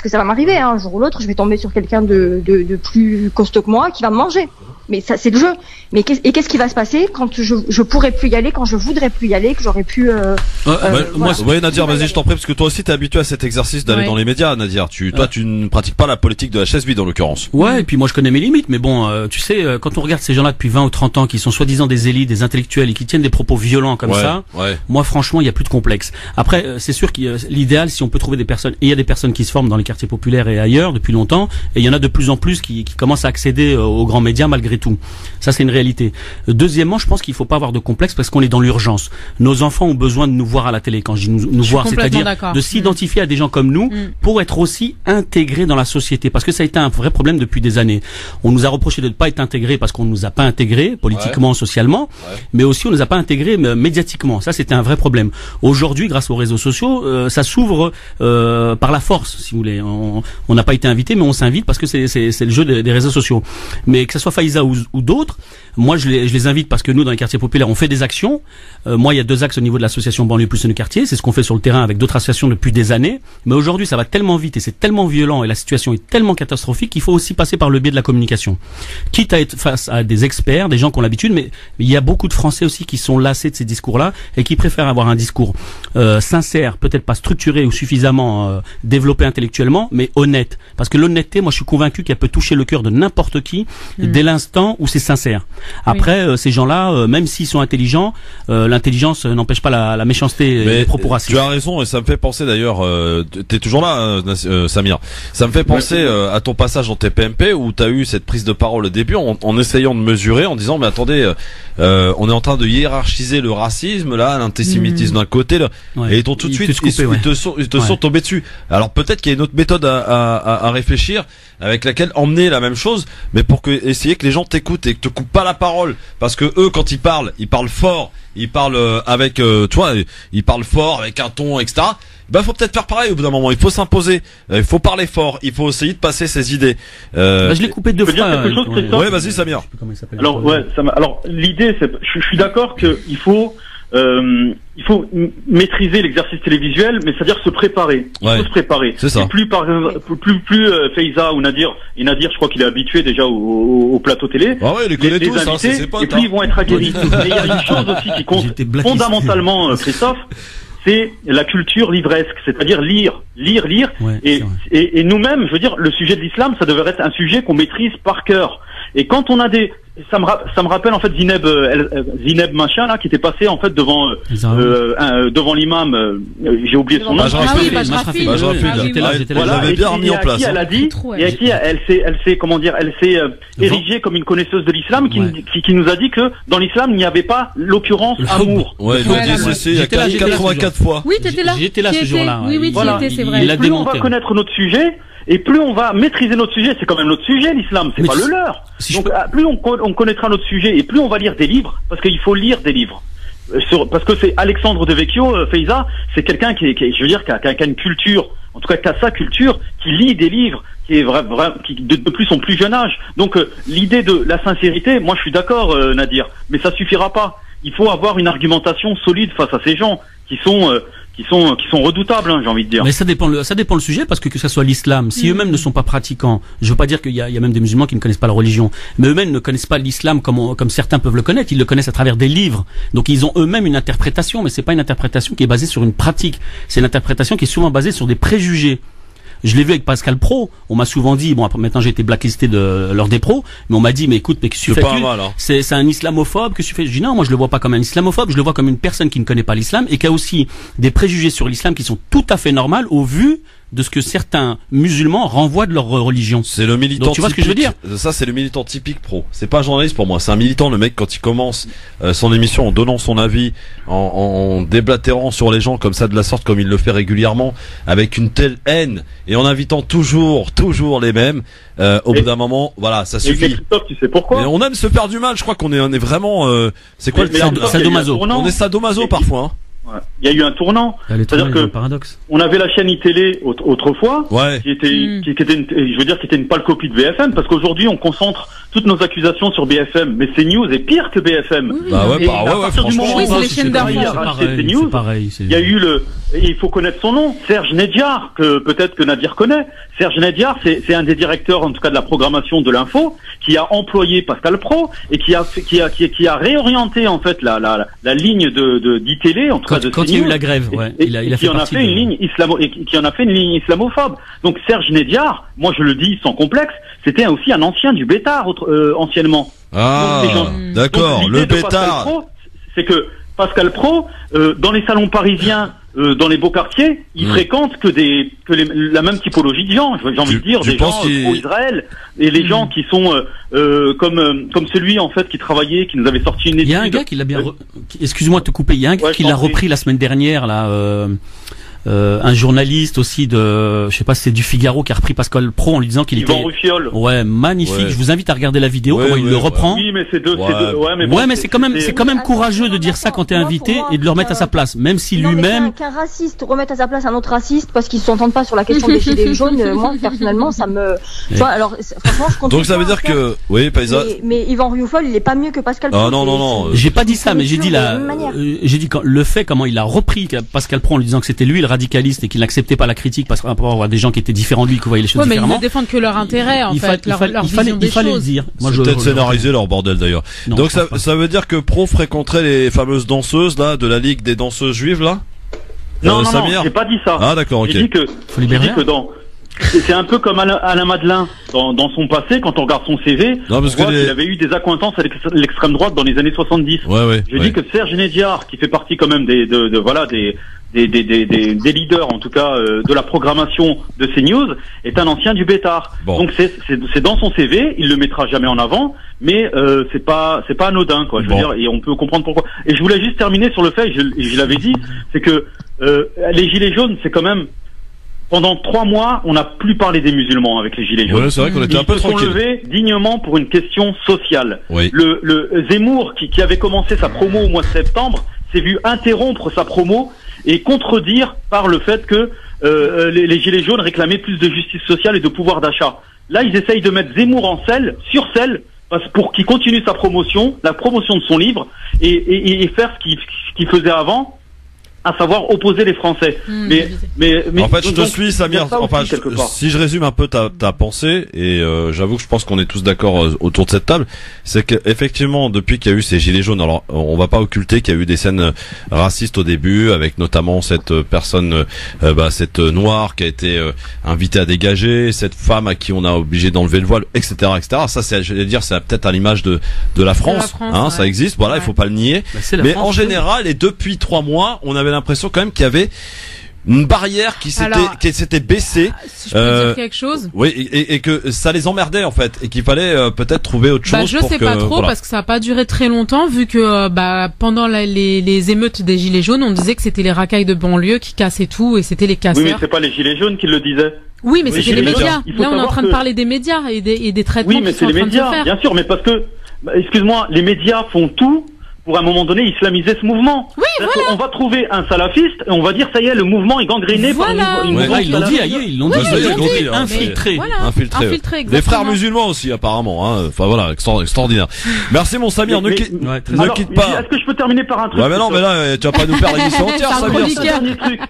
que ça va m'arriver, un jour ou l'autre, je vais tomber sur quelqu'un de plus costaud que moi qui va me manger. Mais ça, c'est le jeu. Mais qu'est-ce qui va se passer quand je pourrais plus y aller, quand je voudrais plus y aller, que j'aurais pu... Ouais, Nadir, vas-y, je t'en prie, parce que toi aussi t'es habitué à cet exercice d'aller dans les médias, Nadir. Toi, tu ne pratiques pas la politique de la chaise vide, en l'occurrence. Ouais, et puis moi je connais mes limites, mais bon, tu sais, quand on regarde ces gens-là depuis 20 ou 30 ans, qui sont soi-disant des élites, des intellectuels, et qui tiennent des propos violents comme ça, moi franchement, il y a plus de complexe. Après, c'est sûr que l'idéal, si on peut trouver des personnes, et il y a des personnes qui se forment dans les quartiers populaires et ailleurs depuis longtemps, et il y en a de plus en plus qui commencent à accéder aux grands médias malgré tout. Ça, c'est une réalité. Deuxièmement, je pense qu'il faut pas avoir de complexe parce qu'on est dans l'urgence. Nos enfants ont besoin de nous voir à la télé. Quand je dis nous voir, c'est-à-dire de s'identifier à des gens comme nous pour être aussi intégrés dans la société. Parce que ça a été un vrai problème depuis des années. On nous a reproché de ne pas être intégrés parce qu'on nous a pas intégrés politiquement, socialement, mais aussi on nous a pas intégrés médiatiquement. Ça, c'était un vrai problème. Aujourd'hui, grâce aux réseaux sociaux, ça s'ouvre par la force, si vous voulez. On n'a pas été invité, mais on s'invite parce que c'est le jeu des réseaux sociaux. Mais que ça soit Faiza ou d'autres, moi je les invite parce que nous dans les quartiers populaires on fait des actions. Moi il y a 2 axes au niveau de l'association Banlieue Plus de quartier, c'est ce qu'on fait sur le terrain avec d'autres associations depuis des années. Mais aujourd'hui ça va tellement vite et c'est tellement violent et la situation est tellement catastrophique qu'il faut aussi passer par le biais de la communication. Quitte à être face à des experts, des gens qui ont l'habitude, mais il y a beaucoup de Français aussi qui sont lassés de ces discours-là et qui préfèrent avoir un discours sincère, peut-être pas structuré ou suffisamment développé intellectuellement, mais honnête. Parce que l'honnêteté, moi je suis convaincu qu'elle peut toucher le cœur de n'importe qui dès l'instant où c'est sincère. Après, ces gens-là, même s'ils sont intelligents, l'intelligence n'empêche pas la méchanceté des propos racistes. Tu as raison, et ça me fait penser d'ailleurs, t'es toujours là, Samir. Ça me fait penser à ton passage dans TPMP où t'as eu cette prise de parole au début en essayant de mesurer, en disant mais attendez, on est en train de hiérarchiser le racisme là, l'antisémitisme d'un côté, là, et ils t'ont tout de suite ils te sont tombés dessus. Alors peut-être qu'il y a une autre méthode à réfléchir avec laquelle emmener la même chose, mais pour essayer que les gens t'écoutent et que te coupent pas la parole, parce que eux quand ils parlent fort, ils parlent avec tu vois, ils parlent fort avec un ton etc. Ben faut peut-être faire pareil au bout d'un moment, il faut s'imposer, il faut parler fort, il faut essayer de passer ses idées. Je l'ai coupé 2 fois. Ouais, vas-y Samir. Alors alors l'idée c'est, je suis d'accord que il faut maîtriser l'exercice télévisuel, mais c'est-à-dire se préparer. Il faut se préparer. C'est ça. Et plus Faiza ou Nadir, et Nadir, je crois qu'il est habitué déjà au plateau télé. Ah ouais, il les connaît tous, invités, et plus ils vont être aguerris. Mais il y a une chose aussi qui compte fondamentalement, Christophe, c'est la culture livresque, c'est-à-dire lire. Et nous-mêmes, je veux dire, le sujet de l'islam, ça devrait être un sujet qu'on maîtrise par cœur. Et quand on a ça me rappelle en fait Zineb machin là qui était passé en fait devant l'imam, j'ai oublié son nom. Voilà, et bien remis en place. Elle a dit, et à qui elle s'est érigée comme une connaisseuse de l'islam qui nous a dit que dans l'islam il n'y avait pas l'occurrence amour. Ouais, il l'a dit c'est 84 fois. Oui, t'étais là. J'étais là ce jour-là. Oui, c'est vrai. Et plus on va connaître notre sujet, et plus on va maîtriser notre sujet, c'est quand même notre sujet, l'islam, c'est pas le leur. Donc plus on connaîtra notre sujet et plus on va lire des livres, parce qu'il faut lire des livres. Parce que c'est Alexandre De Vecchio, Faiza, c'est quelqu'un qui je veux dire, qui a une culture, en tout cas qui a sa culture, qui lit des livres, qui est qui de plus son plus jeune âge. Donc l'idée de la sincérité, moi je suis d'accord, Nadir, mais ça suffira pas. Il faut avoir une argumentation solide face à ces gens qui sont redoutables, hein, j'ai envie de dire. Mais ça dépend le sujet, parce que ça soit l'islam, si eux-mêmes ne sont pas pratiquants, je veux pas dire qu'il y a même des musulmans qui ne connaissent pas la religion, mais eux-mêmes ne connaissent pas l'islam comme certains peuvent le connaître, ils le connaissent à travers des livres. Donc ils ont eux-mêmes une interprétation, mais c'est pas une interprétation qui est basée sur une pratique, c'est une interprétation qui est souvent basée sur des préjugés. Je l'ai vu avec Pascal Pro, on m'a souvent dit, bon maintenant j'ai été blacklisté de l'heure des pros, mais on m'a dit mais écoute, mais qu'est-ce que tu fais, c'est un islamophobe, qu'est-ce que tu fais? Je dis non, moi je le vois pas comme un islamophobe, je le vois comme une personne qui ne connaît pas l'islam et qui a aussi des préjugés sur l'islam qui sont tout à fait normales au vu de ce que certains musulmans renvoient de leur religion. C'est le militant. Donc, tu vois ce que je veux dire? Ça, c'est le militant typique pro. C'est pas un journaliste pour moi. C'est un militant. Le mec, quand il commence son émission en donnant son avis, en déblatérant sur les gens comme ça de la sorte, comme il le fait régulièrement, avec une telle haine et en invitant toujours les mêmes. Au bout d'un moment, voilà, ça suffit. Christophe, tu sais pourquoi? Mais on aime se faire du mal. Je crois qu'on est vraiment. C'est quoi le sadomaso? On est sadomaso parfois. Hein. Ouais. Il y a eu un tournant. C'est-à-dire que paradoxe. On avait la chaîne iTélé autrefois, qui était une pâle copie de BFM, parce qu'aujourd'hui on concentre toutes nos accusations sur BFM, mais CNews est pire que BFM. Oui. Bah ouais, franchement, c'est les chaînes d'info. C'est pareil. Il y a eu il faut connaître son nom, Serge Nedjar, que peut-être que Nadir connaît. Serge Nedjar, c'est un des directeurs, en tout cas de la programmation de l'info, qui a employé Pascal Praud et qui a réorienté en fait la ligne d'ITélé, en tout cas de quand il y a eu la grève, qui en a fait une ligne islamophobe. Donc Serge Nedjar, moi je le dis sans complexe, c'était aussi un ancien du Bétard anciennement. Ah, d'accord, le Bétard. C'est que Pascal Praud, dans les salons parisiens, dans les beaux quartiers, il fréquente la même typologie de gens. J'ai envie de dire des gens pro-Israël et les gens qui sont comme celui en fait qui travaillait, qui nous avait sorti une étude. Il y a un gars qui l'a bien. Excuse-moi de te couper. Il y a un gars qui l'a repris la semaine dernière là. Un journaliste aussi de, je sais pas si c'est du Figaro, qui a repris Pascal Praud en lui disant qu'il était. Yvan Ruffiol. Ouais, magnifique. Ouais. Je vous invite à regarder la vidéo, comment il le reprend. Oui, mais c'est deux. Mais c'est quand même courageux de dire ça quand t'es invité et de le remettre à sa place, même si lui-même. Qu'un raciste remette à sa place un autre raciste parce qu'ils s'entendent pas sur la question des gilets jaunes, moi personnellement ça me. Tu vois, alors franchement je compte. Donc ça veut dire que, oui, Paisa. Mais Yvan Ruffiol, il est pas mieux que Pascal Praud. Ah non. J'ai pas dit ça, mais j'ai dit le fait comment il a repris Pascal Praud en lui disant que c'était lui le radicaliste et qu'il n'acceptait pas la critique parce qu'il y a des gens qui étaient différents de lui, qui voyaient les choses différemment. Mais ils ne défendent que leur intérêt, en fait, leur vision des choses. Il fallait le dire. Moi, c'est peut-être scénarisé leur bordel d'ailleurs. Donc ça veut dire que Praud fréquenterait les fameuses danseuses là de la Ligue des danseuses juives là. Non, j'ai pas dit ça. Ah d'accord, ok. J'ai dit que c'est un peu comme Alain Madelin dans son passé, quand on regarde son CV, on voit qu'il avait eu des accointances avec l'extrême droite dans les années 70. Je dis que Serge Nedjar, qui fait partie quand même des leaders, en tout cas, de la programmation de CNews, est un ancien du Bétard. Bon. Donc c'est dans son CV, il le mettra jamais en avant, mais c'est pas anodin, quoi. Je veux dire, et on peut comprendre pourquoi. Et je voulais juste terminer sur le fait, je l'avais dit, c'est que les gilets jaunes, c'est quand même. Pendant 3 mois, on n'a plus parlé des musulmans avec les gilets jaunes. Ouais, c'est vrai qu'on était un peu tranquille. Ils se sont levés dignement pour une question sociale. Oui. Le Zemmour, qui avait commencé sa promo au mois de septembre, s'est vu interrompre sa promo et contredire par le fait que les gilets jaunes réclamaient plus de justice sociale et de pouvoir d'achat. Là, ils essayent de mettre Zemmour sur selle, pour qu'il continue sa promotion, la promotion de son livre, et faire ce qu'il faisait avant, à savoir opposer les Français. Mais en fait, je te suis, Samir. Enfin, si je résume un peu ta pensée, et j'avoue que je pense qu'on est tous d'accord autour de cette table, c'est que effectivement, depuis qu'il y a eu ces gilets jaunes, alors on va pas occulter qu'il y a eu des scènes racistes au début, avec notamment cette personne, cette noire qui a été invitée à dégager, cette femme à qui on a obligé d'enlever le voile, etc., etc. Ça, c'est peut-être à l'image de la France, ça existe. Voilà, il faut pas le nier. Mais en général, et depuis 3 mois, on avait l'impression quand même qu'il y avait une barrière qui s'était baissée. Si je peux dire quelque chose. Oui, et que ça les emmerdait en fait, et qu'il fallait peut-être trouver autre chose. Je sais pas trop parce que ça a pas duré très longtemps, vu que pendant les émeutes des gilets jaunes, on disait que c'était les racailles de banlieue qui cassaient tout et c'était les casseurs. Oui, mais c'est pas les gilets jaunes qui le disaient. Oui, mais c'était les médias. Là, on est en train de parler des médias et des traitements qui sont en train de se faire. Oui, mais c'est les médias, bien sûr, mais parce que, excuse-moi, les médias font tout pour à un moment donné islamiser ce mouvement. Oui, voilà. On va trouver un salafiste et on va dire ça y est, le mouvement est gangréné par une mouvement salafiste. Ils l'ont dit, infiltré. Infiltré. Les frères musulmans aussi apparemment, hein. Enfin voilà, extraordinaire. Merci mon Samir, ne quitte pas. Est-ce que je peux terminer par un truc? Ouais, mais non, mais là tu vas pas nous faire l'émission entière, Samir. Dernier truc.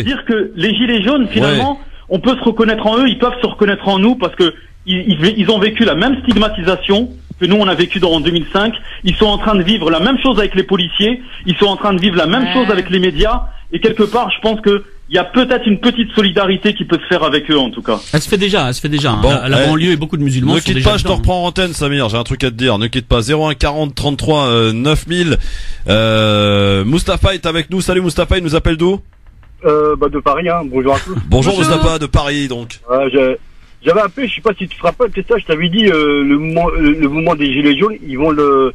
Dire que les gilets jaunes finalement, on peut se reconnaître en eux, ils peuvent se reconnaître en nous parce que ils ont vécu la même stigmatisation que nous on a vécu en 2005, ils sont en train de vivre la même chose avec les policiers, ils sont en train de vivre la même chose avec les médias, et quelque part je pense que il y a peut-être une petite solidarité qui peut se faire avec eux en tout cas. Elle se fait déjà. Bon, à la banlieue et beaucoup de musulmans. Ne quitte pas, je te reprends en antenne, Samir, j'ai un truc à te dire, ne quitte pas. 01 40 33 9000. Mustapha est avec nous, salut Mustapha, il nous appelle d'où? De Paris, hein. Bonjour à tous. Bonjour Mustapha de Paris, donc. J'avais appelé, je sais pas si tu te rappelles, c'est ça, je t'avais dit, le mouvement des Gilets jaunes, ils vont le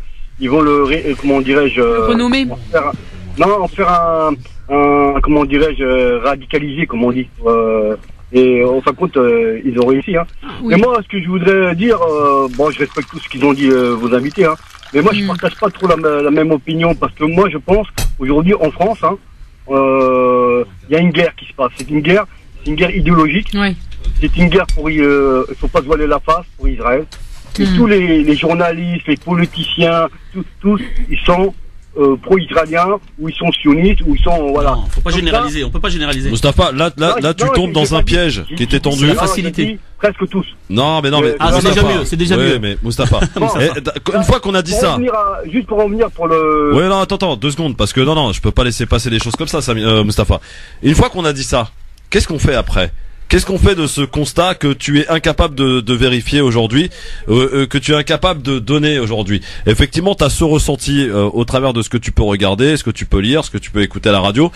comment dirais-je, renommer. En faire un comment dirais-je, radicalisé, comme on dit. Et en fin de compte, ils ont réussi, hein. Oui. Mais moi, ce que je voudrais dire, je respecte tout ce qu'ils ont dit, vos invités, hein. Mais moi, je partage pas trop la même opinion, parce que moi, je pense, aujourd'hui, en France, hein, y a une guerre qui se passe. C'est une guerre idéologique. Oui. C'est une guerre pour, il faut pas se voiler la face pour Israël. Et tous les journalistes, les politiciens, tous, ils sont pro-israéliens, ou ils sont sionistes, ou ils sont, voilà. Non, faut pas généraliser, on peut pas généraliser. Mustapha, là, tu tombes dans un piège qui était tendu. La facilité. Presque tous. Non, mais c'est déjà mieux, c'est déjà mieux. Mais Mustapha, une fois qu'on a dit ça. Juste pour en venir pour le. Ouais, non, attends, 2 secondes, parce que non, je peux pas laisser passer des choses comme ça, Mustapha. Une fois qu'on a dit ça, qu'est-ce qu'on fait après? Qu'est-ce qu'on fait de ce constat que tu es incapable de vérifier aujourd'hui, que tu es incapable de donner aujourd'hui? Effectivement, tu as ce ressenti au travers de ce que tu peux regarder, ce que tu peux lire, ce que tu peux écouter à la radio,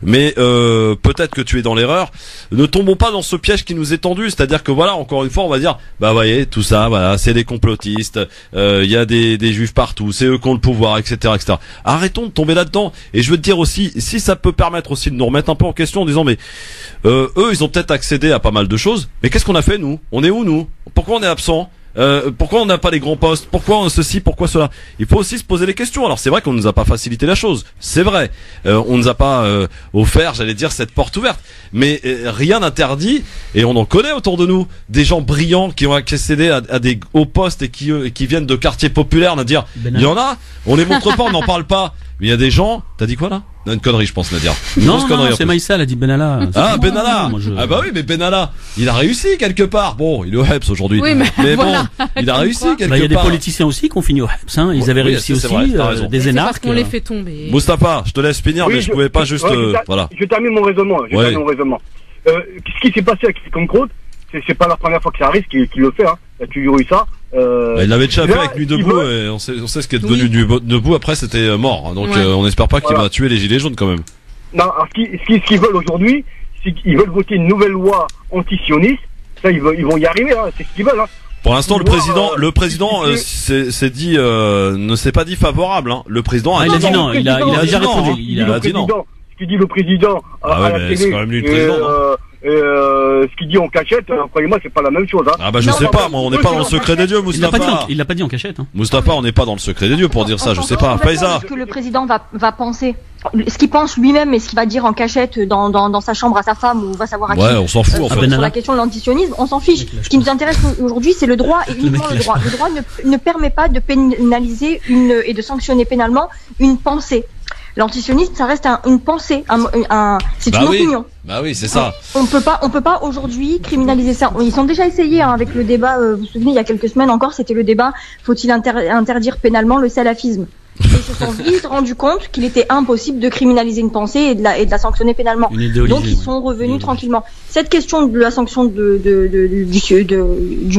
mais peut-être que tu es dans l'erreur. Ne tombons pas dans ce piège qui nous est tendu, c'est-à-dire que voilà, encore une fois, on va dire, voyez, tout ça, voilà, c'est des complotistes, il y a des juifs partout, c'est eux qui ont le pouvoir, etc., etc. Arrêtons de tomber là-dedans. Et je veux te dire aussi, si ça peut permettre aussi de nous remettre un peu en question en disant, mais eux, ils ont peut-être accès à pas mal de choses, mais qu'est-ce qu'on a fait nous? On est où nous? Pourquoi on est absent? Pourquoi on n'a pas les grands postes? Pourquoi ceci? Pourquoi cela? Il faut aussi se poser les questions. Alors c'est vrai qu'on nous a pas facilité la chose, c'est vrai. On nous a pas offert, j'allais dire, cette porte ouverte. Mais rien n'interdit, et on en connaît autour de nous, des gens brillants qui ont accédé à des hauts postes et qui viennent de quartiers populaires. Nadir, il y en a. On les montre pas, on n'en parle pas. Mais il y a des gens. T'as dit quoi là? Une connerie, je pense, Nadir. Non, c'est Maïssa, elle a dit Benalla. Ah, Benalla. Ah bah oui, mais Benalla, il a réussi quelque part. Bon, il est au HEPS aujourd'hui. Oui, mais voilà. Bon, il a réussi quelque part. Il y a des politiciens aussi qui ont fini au HEPS, hein. Ils avaient réussi aussi, des énarques. Parce qu'on les fait tomber. Mustapha, je te laisse finir, mais je pouvais pas juste, voilà. Je termine mon raisonnement. Ce qui s'est passé avec Concord, c'est pas la première fois que ça arrive, qu'il le fait, hein. Il y a toujours eu ça. Il l'avait déjà fait avec Nuit debout, et on sait ce qui est devenu Nuit debout. Après, c'était mort. Donc, on espère pas qu'il va tuer les gilets jaunes quand même. Non, alors, ce qu'ils veulent aujourd'hui, c'est qu'ils veulent voter une nouvelle loi anti-sioniste. Ça, ils vont y arriver, hein. C'est ce qu'ils veulent, hein. Pour l'instant, le président s'est dit, ne s'est pas dit favorable, hein. Le président il a dit non. Il a déjà répondu. Il a dit non. Ce qu'il dit le président à la télé. C'est quand même lui le président, ce qu'il dit en cachette, croyez-moi, c'est pas la même chose, hein. Ah bah je sais pas, moi on n'est pas dans le secret des dieux, Mustapha. Il l'a pas dit en cachette, hein. Mustapha, on n'est pas dans le secret des dieux pour dire ça, je sais pas. Faiza. Ce que le président va penser, ce qu'il pense lui-même et ce qu'il va dire en cachette dans sa chambre à sa femme ou va savoir à qui. Ouais, on s'en fout en fait. Sur la question de l'antisionisme, on s'en fiche. Ce qui nous intéresse aujourd'hui, c'est le droit et uniquement le droit. Le droit ne permet pas de pénaliser et de sanctionner pénalement une pensée. L'antisionisme, ça reste une pensée, c'est une opinion. Bah oui, c'est ça. On peut pas aujourd'hui criminaliser ça. Ils ont déjà essayé, hein, avec le débat, vous vous souvenez, il y a quelques semaines encore, c'était le débat, faut-il interdire pénalement le salafisme? Et ils se sont vite rendus compte qu'il était impossible de criminaliser une pensée et de la sanctionner pénalement. Donc ils sont revenus tranquillement. Cette question de la sanction du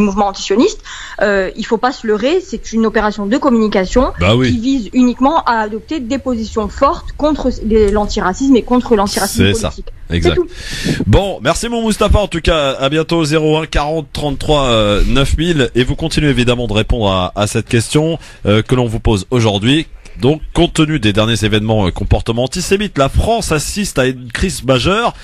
mouvement antisioniste, il faut pas se leurrer, c'est une opération de communication qui vise uniquement à adopter des positions fortes contre l'antiracisme et contre l'antiracisme politique. Exact. Bon, merci mon Mustapha en tout cas, à bientôt. 01 40 33 9000 et vous continuez évidemment de répondre à cette question que l'on vous pose aujourd'hui. Donc, compte tenu des derniers événements comportements antisémites, la France assiste à une crise majeure.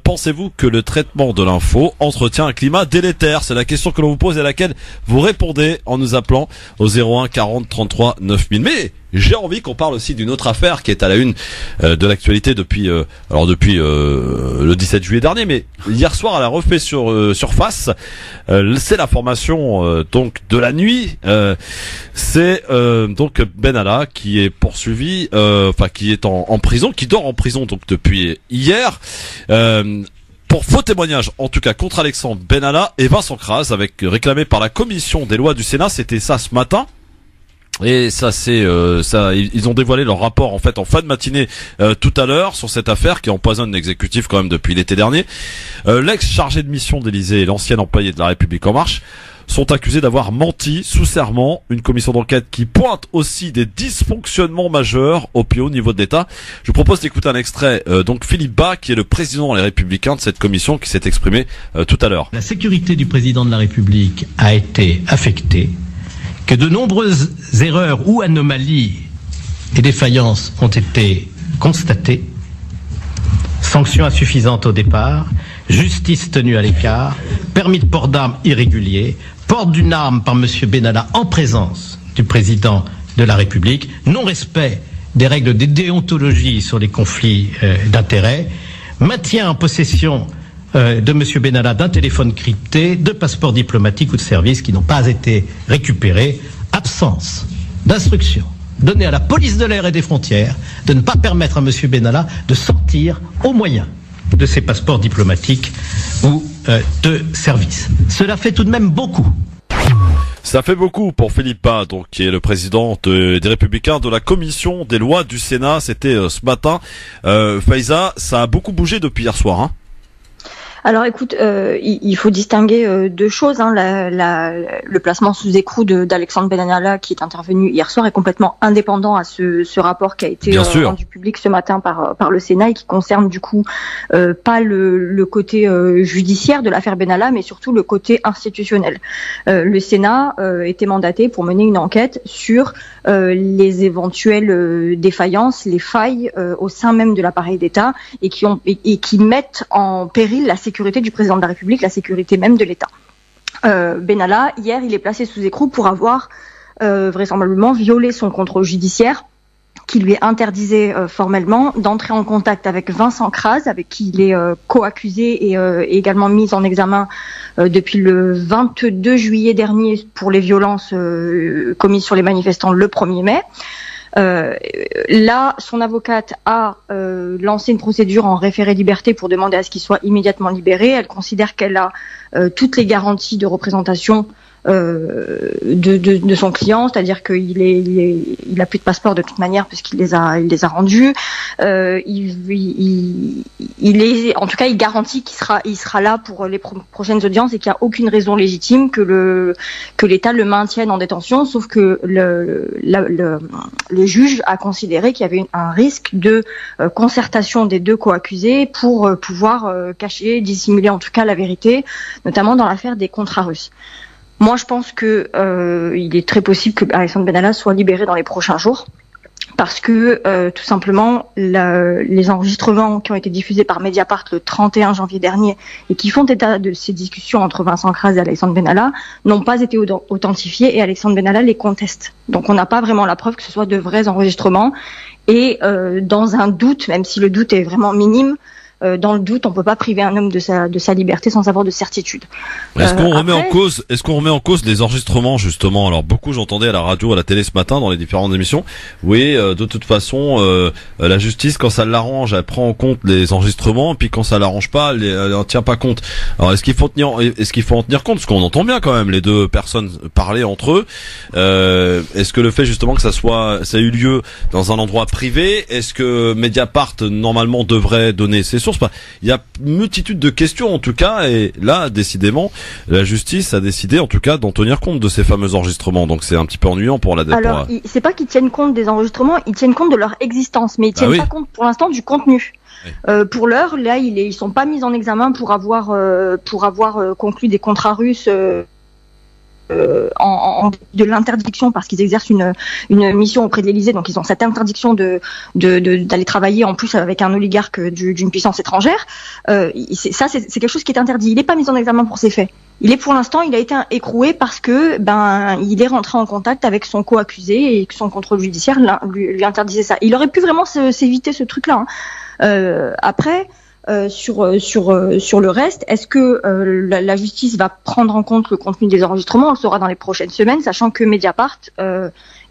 Pensez-vous que le traitement de l'info entretient un climat délétère? C'est la question que l'on vous pose et à laquelle vous répondez en nous appelant au 01 40 33 9000. Mais j'ai envie qu'on parle aussi d'une autre affaire qui est à la une de l'actualité depuis le 17 juillet dernier, mais hier soir elle a refait surface. C'est la formation donc de la nuit. C'est donc Benalla qui est poursuivi, qui est en prison, qui dort en prison donc depuis hier. Pour faux témoignage, en tout cas contre Alexandre Benalla et Vincent Kras, réclamé par la commission des lois du Sénat. C'était ça ce matin. Et ça ils ont dévoilé leur rapport en fait en fin de matinée tout à l'heure sur cette affaire qui empoisonne l'exécutif quand même depuis l'été dernier. L'ex-chargé de mission d'Élysée et l'ancien employé de la République En Marche sont accusés d'avoir menti sous serment. Une commission d'enquête qui pointe aussi des dysfonctionnements majeurs au plus haut niveau de l'État. Je vous propose d'écouter un extrait. Donc Philippe Bas, qui est le président des Républicains de cette commission, qui s'est exprimé tout à l'heure. La sécurité du président de la République a été affectée, que de nombreuses erreurs ou anomalies et défaillances ont été constatées, sanctions insuffisantes au départ, justice tenue à l'écart, permis de port d'armes irrégulier, port d'une arme par M. Benalla en présence du président de la République, non-respect des règles de déontologie sur les conflits d'intérêts, maintien en possession de M. Benalla d'un téléphone crypté, de passeports diplomatiques ou de services qui n'ont pas été récupérés, absence d'instruction donnée à la police de l'air et des frontières de ne pas permettre à M. Benalla de sortir au moyen de ses passeports diplomatiques ou de services. Cela fait tout de même beaucoup. Ça fait beaucoup pour Philippe Bas, donc, qui est le président des Républicains de la commission des lois du Sénat. C'était ce matin. Faiza, ça a beaucoup bougé depuis hier soir, hein. Alors écoute, il faut distinguer deux choses. Hein. Le placement sous écrou d'Alexandre Benalla, qui est intervenu hier soir, est complètement indépendant à ce rapport qui a été rendu public ce matin par le Sénat et qui concerne du coup pas le côté judiciaire de l'affaire Benalla, mais surtout le côté institutionnel. Le Sénat était mandaté pour mener une enquête sur les éventuelles défaillances, les failles au sein même de l'appareil d'État et qui mettent en péril la sécurité du président de la République, la sécurité même de l'État. Benalla, hier, il est placé sous écroux pour avoir vraisemblablement violé son contrôle judiciaire qui lui interdisait formellement d'entrer en contact avec Vincent Kras, avec qui il est co-accusé et également mis en examen depuis le 22 juillet dernier pour les violences commises sur les manifestants le 1er mai. Là, son avocate a lancé une procédure en référé-liberté pour demander à ce qu'il soit immédiatement libéré. Elle considère qu'elle a toutes les garanties de représentation de son client, c'est-à-dire qu'il a plus de passeport de toute manière puisqu'il les a rendus. Il est, en tout cas, il garantit qu'il sera là pour les prochaines audiences et qu'il n'y a aucune raison légitime que l'État le maintienne en détention, sauf que le juge a considéré qu'il y avait un risque de concertation des deux co-accusés pour pouvoir cacher, dissimuler en tout cas la vérité, notamment dans l'affaire des contrats russes. Moi, je pense que il est très possible que Alexandre Benalla soit libéré dans les prochains jours, parce que tout simplement les enregistrements qui ont été diffusés par Mediapart le 31 janvier dernier et qui font état de ces discussions entre Vincent Kras et Alexandre Benalla n'ont pas été authentifiés et Alexandre Benalla les conteste. Donc on n'a pas vraiment la preuve que ce soit de vrais enregistrements et dans un doute, même si le doute est vraiment minime, dans le doute, on peut pas priver un homme de sa liberté sans avoir de certitude. Est-ce qu'on remet en cause les enregistrements, justement? Alors, beaucoup, j'entendais à la radio, à la télé ce matin, dans les différentes émissions. Oui, de toute façon, la justice, quand ça l'arrange, elle prend en compte les enregistrements, puis quand ça l'arrange pas, elle en tient pas compte. Alors, est-ce qu'il faut en tenir compte? Parce qu'on entend bien quand même les deux personnes parler entre eux. Est-ce que le fait, justement, que ça a eu lieu dans un endroit privé, est-ce que Mediapart, normalement, devrait donner ses sources? Il y a une multitude de questions en tout cas, et là décidément la justice a décidé en tout cas d'en tenir compte de ces fameux enregistrements, donc c'est un petit peu ennuyant pour la dette. Alors c'est pas qu'ils tiennent compte des enregistrements, ils tiennent compte de leur existence, mais ils tiennent pas compte pour l'instant du contenu. Pour l'heure, là ils sont pas mis en examen pour avoir conclu des contrats russes de l'interdiction parce qu'ils exercent une mission auprès de l'Élysée, donc ils ont cette interdiction d'aller travailler en plus avec un oligarque d'une puissance étrangère. C'est quelque chose qui est interdit. Il n'est pas mis en examen pour ces faits. Pour l'instant, il a été écroué parce que il est rentré en contact avec son co-accusé et que son contrôle judiciaire lui interdisait ça. Il aurait pu vraiment s'éviter ce truc-là. Après. Sur le reste, est-ce que la justice va prendre en compte le contenu des enregistrements? On le saura dans les prochaines semaines, sachant que Mediapart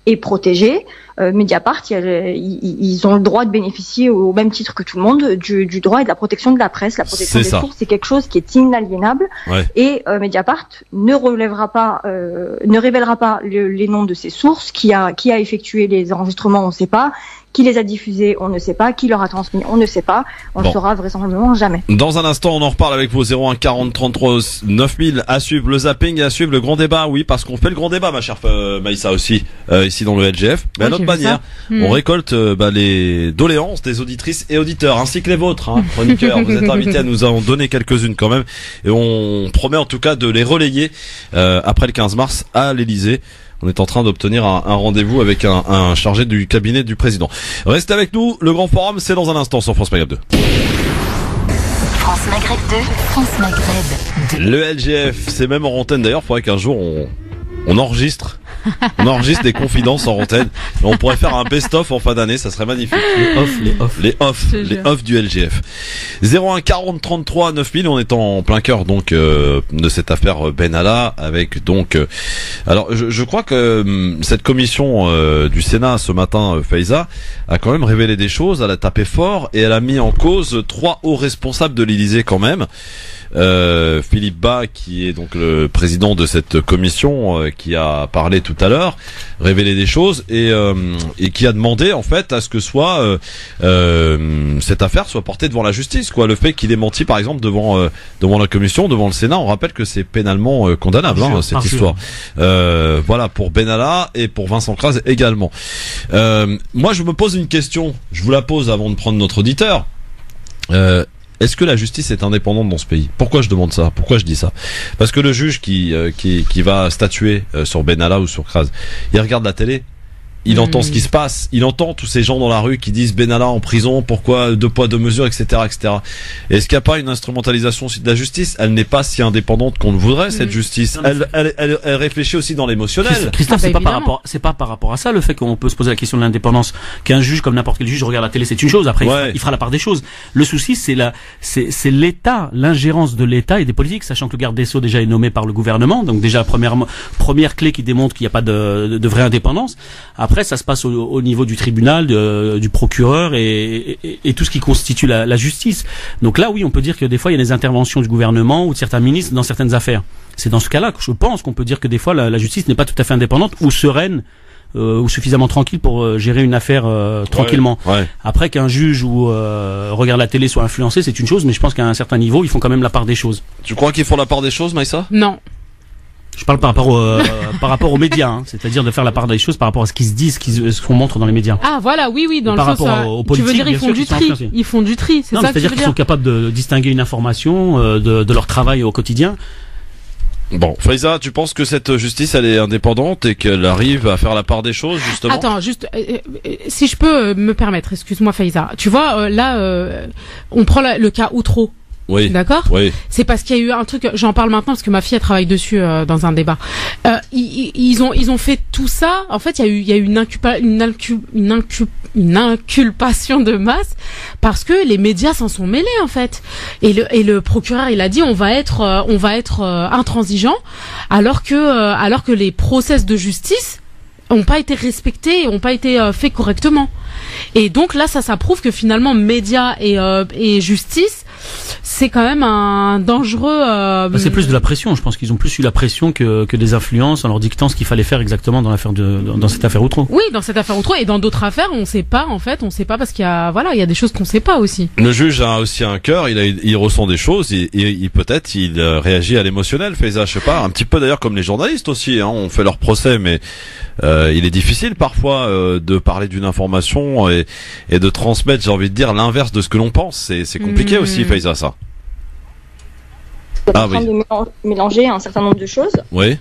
est protégé. Mediapart, ils ont le droit de bénéficier au même titre que tout le monde du droit et de la protection de la presse. La protection des sources, c'est quelque chose qui est inaliénable. Ouais. Et Mediapart ne révélera pas les noms de ses sources. Qui a effectué les enregistrements, on ne sait pas. Qui les a diffusés, on ne sait pas. Qui leur a transmis, on ne sait pas. On le saura vraisemblablement jamais. Dans un instant, on en reparle avec vos 01 40 33 9000 à suivre le zapping et à suivre le grand débat. Oui, parce qu'on fait le grand débat, ma chère Maïssa aussi, ici dans le LGF. Mais à notre manière, on récolte les doléances des auditrices et auditeurs, ainsi que les vôtres, hein, chroniqueurs. Vous êtes invités à nous en donner quelques-unes quand même. Et on promet en tout cas de les relayer après le 15 mars à l'Elysée. On est en train d'obtenir un rendez-vous avec un chargé du cabinet du président. Restez avec nous, le grand forum, c'est dans un instant sur France Maghreb 2. France Maghreb 2, France Maghreb 2. Le LGF, c'est même en antenne d'ailleurs, il faudrait qu'un jour on enregistre. On enregistre des confidences en antenne. On pourrait faire un best-of en fin d'année, ça serait magnifique. Les off du LGF. 01 40 33 9000, on est en plein cœur donc de cette affaire Benalla avec donc alors je crois que cette commission du Sénat ce matin, Faiza, a quand même révélé des choses, elle a tapé fort et elle a mis en cause 3 hauts responsables de l'Élysée quand même. Philippe Bas, qui est donc le président de cette commission, qui a parlé tout à l'heure, révélé des choses et qui a demandé en fait à ce que soit cette affaire soit portée devant la justice, quoi. Le fait qu'il ait menti par exemple devant la commission, devant le Sénat, on rappelle que c'est pénalement condamnable cette histoire. Voilà, pour Benalla et pour Vincent Kras également. Moi je me pose une question, je vous la pose avant de prendre notre auditeur. Est-ce que la justice est indépendante dans ce pays? Pourquoi je demande ça? Pourquoi je dis ça? Parce que le juge qui va statuer sur Benalla ou sur Kras, il regarde la télé, il entend ce qui se passe, il entend tous ces gens dans la rue qui disent Benalla en prison, pourquoi 2 poids 2 mesures, etc., etc. Est-ce qu'il n'y a pas une instrumentalisation de la justice? Elle n'est pas si indépendante qu'on le voudrait, cette justice. Elle réfléchit aussi dans l'émotionnel. Christophe, c'est pas par rapport à ça le fait qu'on peut se poser la question de l'indépendance. Qu'un juge, comme n'importe quel juge, regarde la télé, c'est une chose. Après, il fera la part des choses. Le souci, c'est l'État, l'ingérence de l'État et des politiques, sachant que le garde des Sceaux déjà est nommé par le gouvernement. Donc déjà, première clé qui démontre qu'il n'y a pas de vraie indépendance. Après, ça se passe au niveau du tribunal, du procureur et tout ce qui constitue la justice. Donc là, oui, on peut dire que des fois, il y a des interventions du gouvernement ou de certains ministres dans certaines affaires. C'est dans ce cas-là que je pense qu'on peut dire que des fois, la justice n'est pas tout à fait indépendante ou sereine ou suffisamment tranquille pour gérer une affaire tranquillement. Après, qu'un juge ou regarde la télé soit influencé, c'est une chose, mais je pense qu'à un certain niveau, ils font quand même la part des choses. Tu crois qu'ils font la part des choses, Maïssa? Non. Je parle par rapport aux médias, hein, c'est-à-dire de faire la part des choses par rapport à ce qui se dit, ce qu'on montre dans les médias. Ah voilà, oui, dans par le sens. Rapport aux politiques, tu veux dire ils font du tri, ils font du tri, c'est ça que tu veux dire? C'est-à-dire qu'ils sont capables de distinguer une information de leur travail au quotidien. Bon, Faiza, tu penses que cette justice, elle est indépendante et qu'elle arrive à faire la part des choses, justement? Attends, juste, si je peux me permettre, excuse-moi Faiza. Tu vois, là, on prend le cas Outreau. Oui. D'accord. Oui. C'est parce qu'il y a eu un truc. J'en parle maintenant parce que ma fille elle travaille dessus dans un débat. Ils ont fait tout ça. En fait, il y a eu une inculpation de masse parce que les médias s'en sont mêlés en fait. Et le procureur il a dit on va être intransigeant alors que les process de justice ont pas été respectés, ont pas été faits correctement. Et donc là, ça prouve que finalement médias et justice, c'est quand même un dangereux. C'est plus de la pression. Je pense qu'ils ont plus eu la pression que des influences en leur dictant ce qu'il fallait faire exactement dans cette affaire Outreau. Oui, dans cette affaire Outreau et dans d'autres affaires, on sait pas en fait, on sait pas parce qu'il y a des choses qu'on sait pas aussi. Le juge a aussi un cœur, il ressent des choses, il peut-être il réagit à l'émotionnel, Faiza, je sais pas, un petit peu d'ailleurs comme les journalistes aussi, hein, on fait leur procès, mais il est difficile parfois de parler d'une information et de transmettre, j'ai envie de dire, l'inverse de ce que l'on pense. C'est compliqué aussi, Faiza, ça. En train de mélanger un certain nombre de choses. Oui.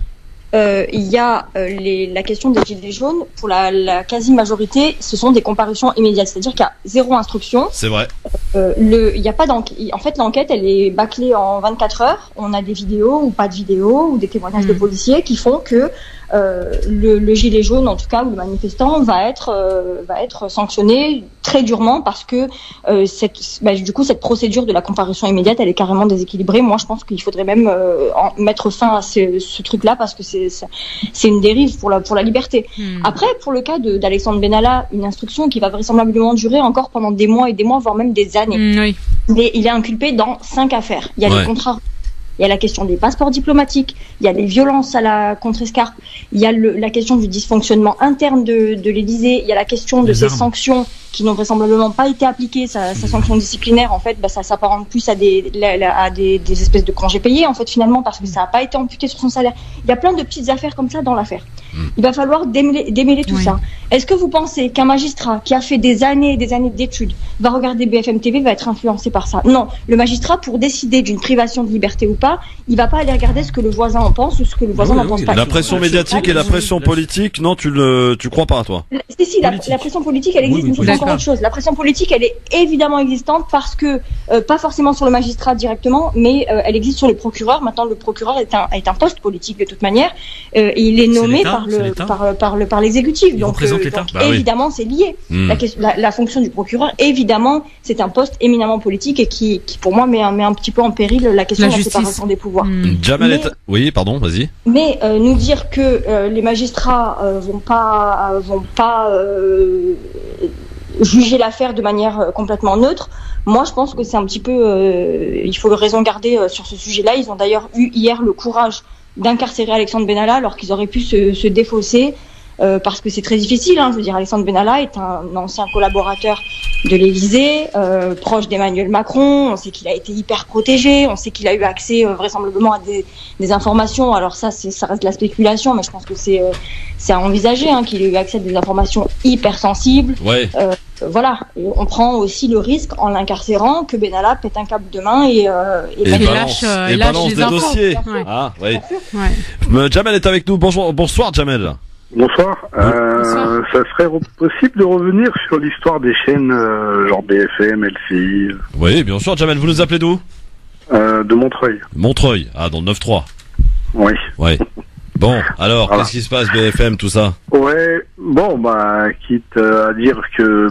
Il y a la question des gilets jaunes. Pour la quasi-majorité, ce sont des comparutions immédiates. C'est-à-dire qu'il y a 0 instruction. C'est vrai. Il y a pas d'enquête. En fait, l'enquête, elle est bâclée en 24 heures. On a des vidéos ou pas de vidéos ou des témoignages de policiers qui font que le gilet jaune, en tout cas, ou le manifestant, va être sanctionné très durement parce que du coup, cette procédure de la comparution immédiate, elle est carrément déséquilibrée. Moi, je pense qu'il faudrait même mettre fin à ce truc-là parce que c'est une dérive pour la liberté. Après, pour le cas d'Alexandre Benalla, une instruction qui va vraisemblablement durer encore pendant des mois et des mois, voire même des années. Oui. Il est inculpé dans 5 affaires. Il y a les contrats. Il y a la question des passeports diplomatiques, il y a les violences à la contre-escarpe, il y a la question du dysfonctionnement interne de l'Élysée, il y a la question de ces sanctions qui n'ont vraisemblablement pas été appliquées, sa sanction disciplinaire, en fait, ça s'apparente plus à des espèces de congés payés, en fait, finalement, parce que ça n'a pas été amputé sur son salaire. Il y a plein de petites affaires comme ça dans l'affaire. Il va falloir démêler tout ça. Est-ce que vous pensez qu'un magistrat qui a fait des années et des années d'études va regarder BFM TV, va être influencé par ça? Non. Le magistrat, pour décider d'une privation de liberté ou pas, il va pas aller regarder ce que le voisin en pense ou ce que le voisin n'en pense pas. La pression médiatique et la pression politique, non, tu crois pas, toi? Si, la pression politique, elle existe, mais c'est encore autre chose. La pression politique, elle est évidemment existante parce que, pas forcément sur le magistrat directement, mais elle existe sur le procureur. Maintenant, le procureur est un poste politique de toute manière, et il est nommé par l'exécutif. Donc évidemment, c'est lié. La fonction du procureur, évidemment, c'est un poste éminemment politique et qui pour moi, met un petit peu en péril la question de la séparation des pouvoirs. Jamel oui, pardon, vas-y. Mais nous dire que les magistrats vont pas juger l'affaire de manière complètement neutre, moi je pense que c'est un petit peu il faut raison garder sur ce sujet-là. Ils ont d'ailleurs eu hier le courage d'incarcérer Alexandre Benalla alors qu'ils auraient pu se défausser parce que c'est très difficile, je veux dire, Alexandre Benalla est un ancien collaborateur de l'Élysée, proche d'Emmanuel Macron, on sait qu'il a été hyper protégé, on sait qu'il a eu accès vraisemblablement à des informations, alors ça reste de la spéculation, mais je pense que c'est à envisager, qu'il ait eu accès à des informations hyper sensibles. Ouais. Voilà, et on prend aussi le risque en l'incarcérant que Benalla pète un câble demain et lâche des dossiers. Ouais. Ah, oui. Ouais. Jamel est avec nous. Bonsoir Jamel. Bonsoir. Ça serait possible de revenir sur l'histoire des chaînes genre BFM, LCI. Oui, bien sûr. Jamel, vous nous appelez d'où? De Montreuil. Montreuil, dans le 9-3. Oui. Ouais. Bon, alors, qu'est-ce qui se passe, BFM, tout ça? Ouais, bon, quitte à dire que,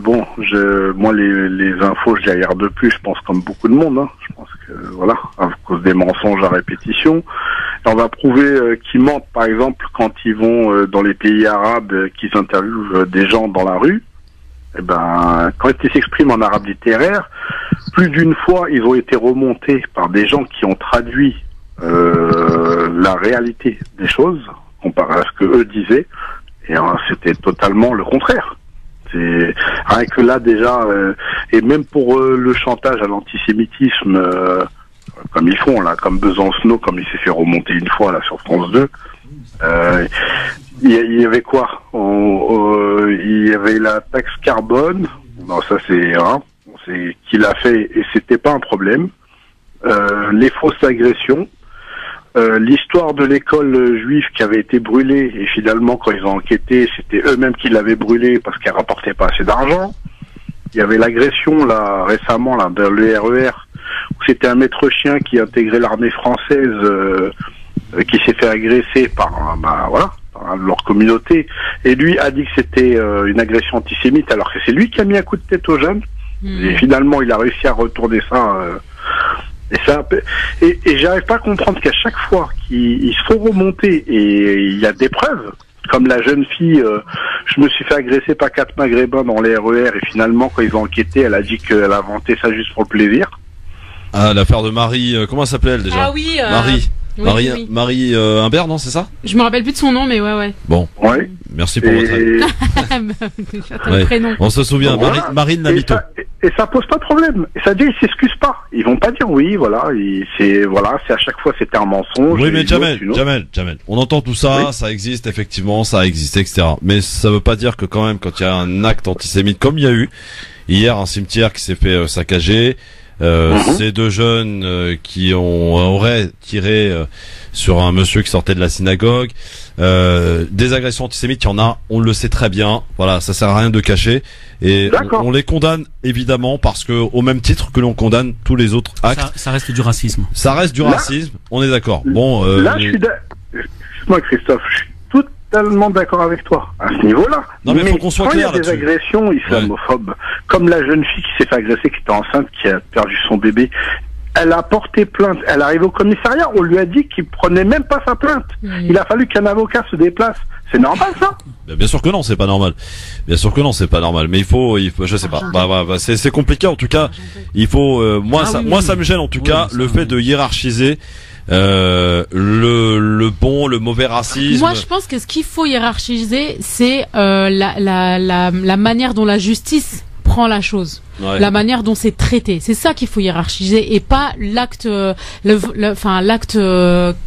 moi, les infos, je les regarde plus, je pense, comme beaucoup de monde, Je pense que, voilà, à cause des mensonges à répétition. Et on va prouver qu'ils mentent, par exemple, quand ils vont dans les pays arabes, qu'ils interviewent des gens dans la rue. Eh ben, quand ils s'expriment en arabe littéraire, plus d'une fois, ils ont été remontés par des gens qui ont traduit la réalité des choses comparé à ce que eux disaient, et c'était totalement le contraire. C'est rien que là déjà, et même pour le chantage à l'antisémitisme, comme ils font là, comme Besancenot, comme il s'est fait remonter une fois là sur France 2. Il y avait quoi? Il y avait la taxe carbone. Non, ça c'est qu'il a fait et c'était pas un problème. Les fausses agressions. L'histoire de l'école juive qui avait été brûlée et finalement quand ils ont enquêté c'était eux-mêmes qui l'avaient brûlée parce qu'elle rapportait pas assez d'argent. Il y avait l'agression là récemment là dans le RER où c'était un maître chien qui intégrait l'armée française qui s'est fait agresser par leur communauté et lui a dit que c'était une agression antisémite alors que c'est lui qui a mis un coup de tête aux jeunes et finalement il a réussi à retourner ça. Et j'arrive pas à comprendre qu'à chaque fois qu'ils se font remonter et il y a des preuves, comme la jeune fille, je me suis fait agresser par 4 maghrébins dans les RER et finalement quand ils ont enquêté, elle a dit qu'elle a inventé ça juste pour le plaisir. Ah, l'affaire de Marie, comment s'appelait elle déjà? Ah oui, Marie Imbert, non, c'est ça? Je me rappelle plus de son nom, mais ouais. Bon. Ouais. Merci pour votre aide. Prénom. On se souvient, Marine Namito. Et ça pose pas de problème. Et ça dit, ils s'excusent pas. Ils vont pas dire oui, c'est à chaque fois c'était un mensonge. Oui, mais Jamel, on entend tout ça, ça existe effectivement, ça a existé, etc. Mais ça veut pas dire que quand même, quand il y a un acte antisémite, comme il y a eu hier, un cimetière qui s'est fait saccager, ces deux jeunes qui auraient tiré sur un monsieur qui sortait de la synagogue, des agressions antisémites, il y en a, on le sait très bien. Voilà, ça sert à rien de cacher et on les condamne évidemment parce que au même titre que l'on condamne tous les autres actes. Ça reste du racisme. Ça reste du racisme, on est d'accord. Bon, là, excuse-moi Christophe, je suis totalement d'accord avec toi à ce niveau-là. Non mais faut qu'on soit clair là-dessus. Il y a des agressions islamophobes, comme la jeune fille qui s'est fait agresser, qui était enceinte, qui a perdu son bébé. Elle a porté plainte. Elle arrive au commissariat. On lui a dit qu'il prenait même pas sa plainte. Il a fallu qu'un avocat se déplace. C'est normal ça? Bien sûr que non, c'est pas normal. Bien sûr que non, c'est pas normal. Mais il faut, je sais pas. C'est compliqué en tout cas. Il faut, moi ça me gêne en tout cas le fait de hiérarchiser le bon, le mauvais racisme. Moi, je pense que ce qu'il faut hiérarchiser, c'est la manière dont la justice prend la chose, la manière dont c'est traité. C'est ça qu'il faut hiérarchiser et pas l'acte, l'acte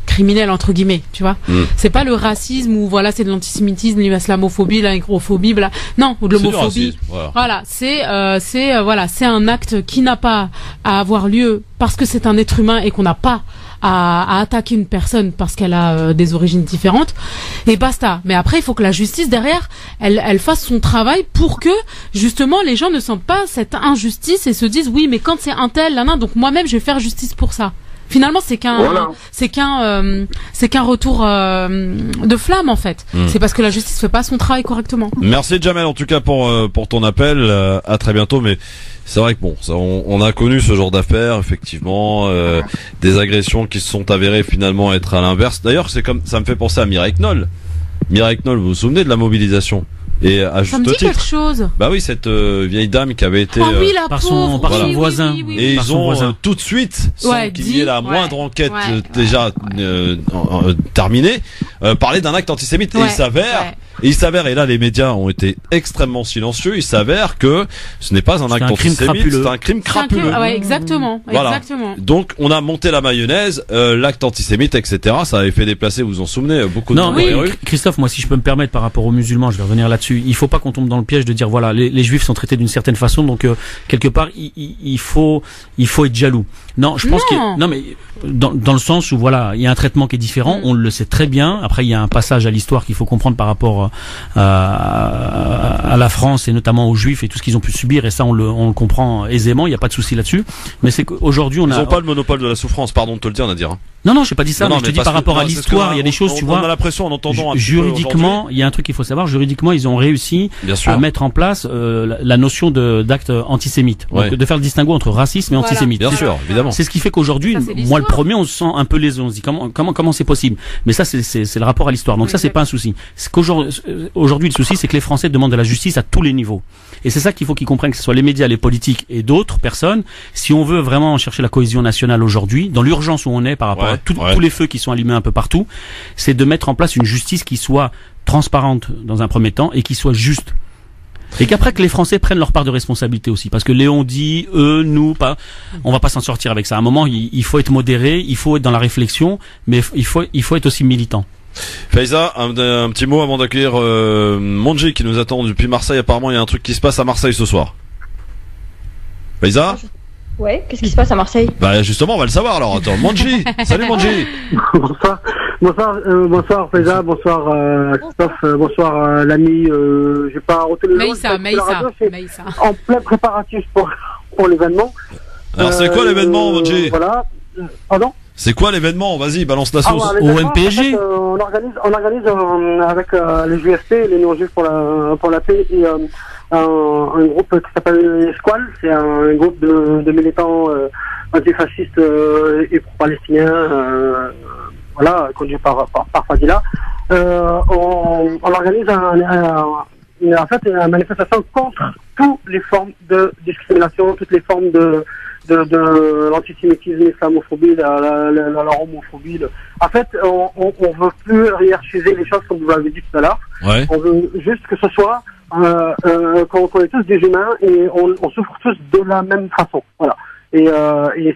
criminel entre guillemets. Tu vois, c'est pas le racisme ou voilà, c'est de l'antisémitisme, l'islamophobie, la négrophobie, non, ou de l'homophobie. Voilà, c'est un acte qui n'a pas à avoir lieu parce que c'est un être humain et qu'on n'a pas à attaquer une personne parce qu'elle a des origines différentes et basta. Mais après il faut que la justice derrière elle fasse son travail pour que justement les gens ne sentent pas cette injustice et se disent oui mais quand c'est un tel là, donc moi-même je vais faire justice pour ça. Finalement c'est qu'un retour de flamme en fait. C'est parce que la justice fait pas son travail correctement. Merci Jamel en tout cas pour ton appel. À très bientôt. Mais c'est vrai que bon, on a connu ce genre d'affaires, effectivement, des agressions qui se sont avérées finalement être à l'inverse. D'ailleurs, c'est comme ça me fait penser à Mireille Knoll. Mireille Knoll, vous vous souvenez de la mobilisation? Et à juste ça me dit titre. quelque chose. Bah oui, cette vieille dame qui avait été par son voisin. Et ils ont tout de suite, sans qu'il y ait la moindre enquête déjà terminée, parlé d'un acte antisémite. Et il s'avère, et là les médias ont été extrêmement silencieux, il s'avère que ce n'est pas un acte antisémite, c'est un crime crapuleux. Exactement, voilà. Exactement. Donc on a monté la mayonnaise, l'acte antisémite, etc. Ça avait fait déplacer, vous vous en souvenez, beaucoup de monde dans les rues. Christophe, moi si je peux me permettre par rapport aux musulmans, je vais revenir là-dessus. Il faut pas qu'on tombe dans le piège de dire voilà, les juifs sont traités d'une certaine façon, donc quelque part il faut être jaloux. Non, je pense que non mais dans le sens où voilà, il y a un traitement qui est différent, on le sait très bien. Après il y a un passage à l'histoire qu'il faut comprendre par rapport à la France et notamment aux Juifs et tout ce qu'ils ont pu subir, et ça on le comprend aisément, il n'y a pas de souci là-dessus. Mais c'est qu'aujourd'hui ils n'ont pas le monopole de la souffrance, pardon de te le dire Nadir. Non, j'ai pas dit ça, mais je te dis par rapport à l'histoire, il y a des choses, tu vois. On a l'impression en entendant juridiquement, il y a un truc qu'il faut savoir, juridiquement, ils ont réussi à mettre en place la notion d'acte antisémite. Donc, de faire le distinguo entre racisme et antisémite. Bien sûr, évidemment. C'est ce qui fait qu'aujourd'hui, moi le premier, on se sent un peu lésé, on se dit comment c'est possible. Mais ça, c'est le rapport à l'histoire. Donc ça, c'est pas un souci. Aujourd'hui, le souci, c'est que les Français demandent de la justice à tous les niveaux. Et c'est ça qu'il faut qu'ils comprennent, que ce soit les médias, les politiques et d'autres personnes. Si on veut vraiment chercher la cohésion nationale aujourd'hui, dans l'urgence où on est par rapport à tous les feux qui sont allumés un peu partout, c'est de mettre en place une justice qui soit transparente dans un premier temps et qui soit juste. Et qu'après que les Français prennent leur part de responsabilité aussi, parce que Léon dit nous pas, on va pas s'en sortir avec ça. À un moment, il faut être modéré, il faut être dans la réflexion, mais il faut être aussi militant. Faiza, un petit mot avant d'accueillir Monji qui nous attend depuis Marseille. Apparemment, il y a un truc qui se passe à Marseille ce soir. Faiza? Ouais, qu'est-ce qui se passe à Marseille? Bah justement, on va le savoir alors. Attends, Monji. Salut Monji. Bonsoir Faiza, bonsoir Christophe, bonsoir l'ami. J'ai pas retenu le nom. Maïssa. En plein préparatif pour l'événement. Alors c'est quoi l'événement, Monji? Voilà. Pardon? C'est quoi l'événement? Vas-y, balance la sauce. Au MPG. On organise avec les UFP, les non-juifs pour la paix, et un groupe qui s'appelle Esqual. C'est un groupe de militants antifascistes et pro-palestiniens, conduit par Fadila. On organise une manifestation contre toutes les formes de discrimination, toutes les formes de l'antisémitisme, l'islamophobie, la homophobie. En fait, on veut plus hiérarchiser les choses comme vous l'avez dit tout à l'heure. Ouais. On veut juste que ce soit qu'on est tous des humains et on souffre tous de la même façon. Voilà. Et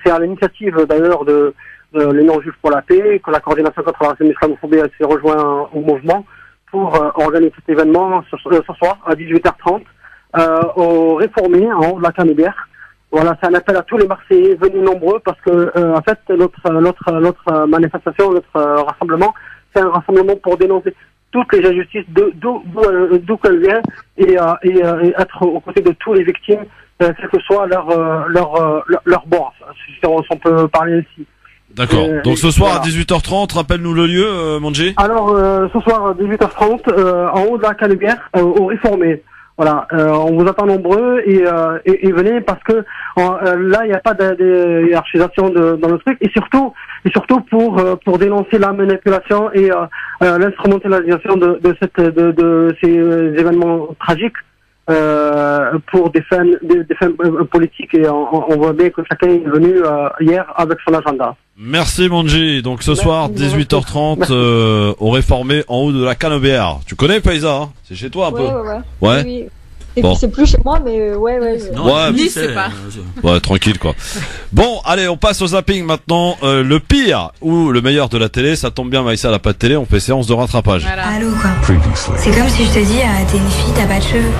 c'est à l'initiative d'ailleurs de les non-juifs pour la paix que la coordination contre la racisme et l'islamophobie s'est rejoint au mouvement pour organiser cet événement ce soir à 18h30 au Réformé en haut de la Canébière. Voilà, c'est un appel à tous les Marseillais, venez nombreux parce que en fait notre manifestation, notre rassemblement, c'est un rassemblement pour dénoncer toutes les injustices d'où qu'elles viennent et être aux côtés de tous les victimes, quel que soit leur bord, si on peut parler ainsi. D'accord. Donc ce soir à 18h30, rappelle-nous le lieu, Monji. Alors ce soir à 18h30 en haut de la Canébière au Réformé. Voilà, on vous attend nombreux et venez parce que là il n'y a pas de hiérarchisation dans le truc et surtout pour dénoncer la manipulation et l'instrumentalisation de ces événements tragiques pour des fins politiques, et on voit bien que chacun est venu hier avec son agenda. Merci Manji. Donc ce soir 18h30 au Réformé en haut de la Canebière. Tu connais Faiza, hein? C'est chez toi un peu. Ouais. Oui. Et puis c'est plus chez moi, mais ouais. Non, Nice, c'est pas. Ouais, tranquille quoi. Bon, allez, on passe au zapping maintenant. Le pire ou le meilleur de la télé, ça tombe bien, Maïssa, elle a pas de télé, on fait séance de rattrapage. Voilà. Allô quoi. C'est comme si je te dis, t'es une fille, t'as pas de cheveux.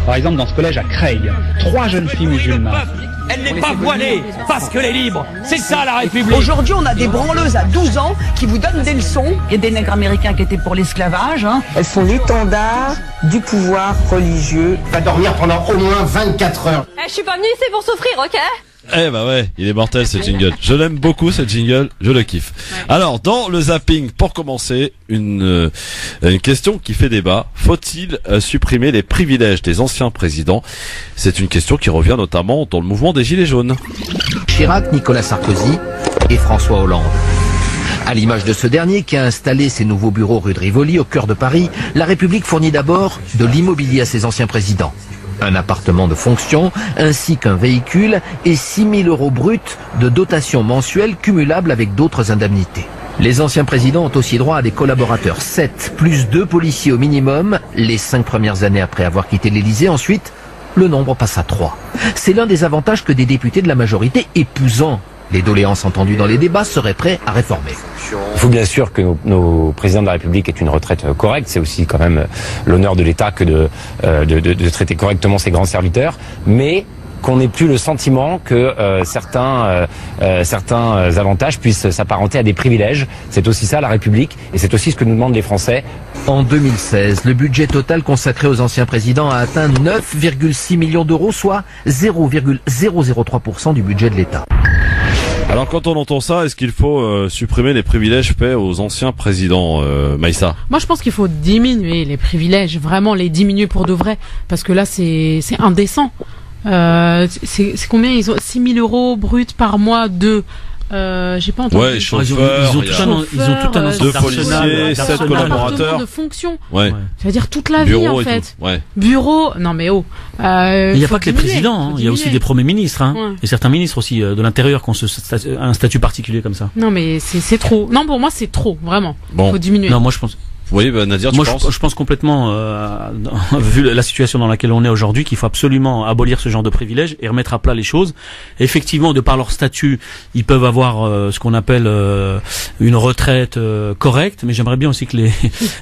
Par exemple, dans ce collège à Creil, 3 jeunes filles musulmanes. Elle n'est pas voilée parce qu'elle est libre. C'est ça la République. Aujourd'hui, on a des branleuses à 12 ans qui vous donnent des leçons. Il y a des nègres américains qui étaient pour l'esclavage. Hein. Elles sont l'étendard du pouvoir religieux. Va dormir pendant au moins 24 heures. Je suis pas venue ici pour souffrir, ok? Eh bah ouais, il est mortel ce jingle. Je l'aime beaucoup ce jingle, je le kiffe. Ouais. Alors dans le zapping, pour commencer, une question qui fait débat. Faut-il supprimer les privilèges des anciens présidents? C'est une question qui revient notamment dans le mouvement des Gilets jaunes. Chirac, Nicolas Sarkozy et François Hollande. À l'image de ce dernier qui a installé ses nouveaux bureaux rue de Rivoli au cœur de Paris, la République fournit d'abord de l'immobilier à ses anciens présidents. Un appartement de fonction, ainsi qu'un véhicule et 6 000 € bruts de dotation mensuelle cumulable avec d'autres indemnités. Les anciens présidents ont aussi droit à des collaborateurs, 7 plus 2 policiers au minimum, les 5 premières années après avoir quitté l'Élysée. Ensuite, le nombre passe à 3. C'est l'un des avantages que des députés de la majorité, épousant les doléances entendues dans les débats, seraient prêts à réformer. Il faut bien sûr que nos présidents de la République aient une retraite correcte. C'est aussi quand même l'honneur de l'État que de traiter correctement ses grands serviteurs. Mais qu'on n'ait plus le sentiment que certains avantages puissent s'apparenter à des privilèges. C'est aussi ça la République et c'est aussi ce que nous demandent les Français. En 2016, le budget total consacré aux anciens présidents a atteint 9,6 millions d'euros, soit 0,003% du budget de l'État. Alors quand on entend ça, est-ce qu'il faut supprimer les privilèges faits aux anciens présidents, Maïssa? Moi je pense qu'il faut diminuer les privilèges, vraiment les diminuer pour de vrai, parce que là c'est indécent. C'est combien ils ont 6 000 € bruts par mois de j'ai pas entendu. Ouais, chauffeurs, ils ont tout un deux policiers, 7 collaborateurs de fonction. Ouais. Ça veut dire toute la Bureau vie en fait. Ouais. Bureau, non mais oh. Il n'y a pas que les présidents, il y a aussi des premiers ministres, et certains ministres aussi de l'intérieur qui ont un statut particulier comme ça. Non mais c'est trop. Non pour moi c'est trop, vraiment. Bon. Faut diminuer. Non moi je pense. Oui, bah Nadir, je pense complètement, vu la situation dans laquelle on est aujourd'hui, qu'il faut absolument abolir ce genre de privilèges et remettre à plat les choses. Effectivement, de par leur statut, ils peuvent avoir ce qu'on appelle une retraite correcte, mais j'aimerais bien aussi que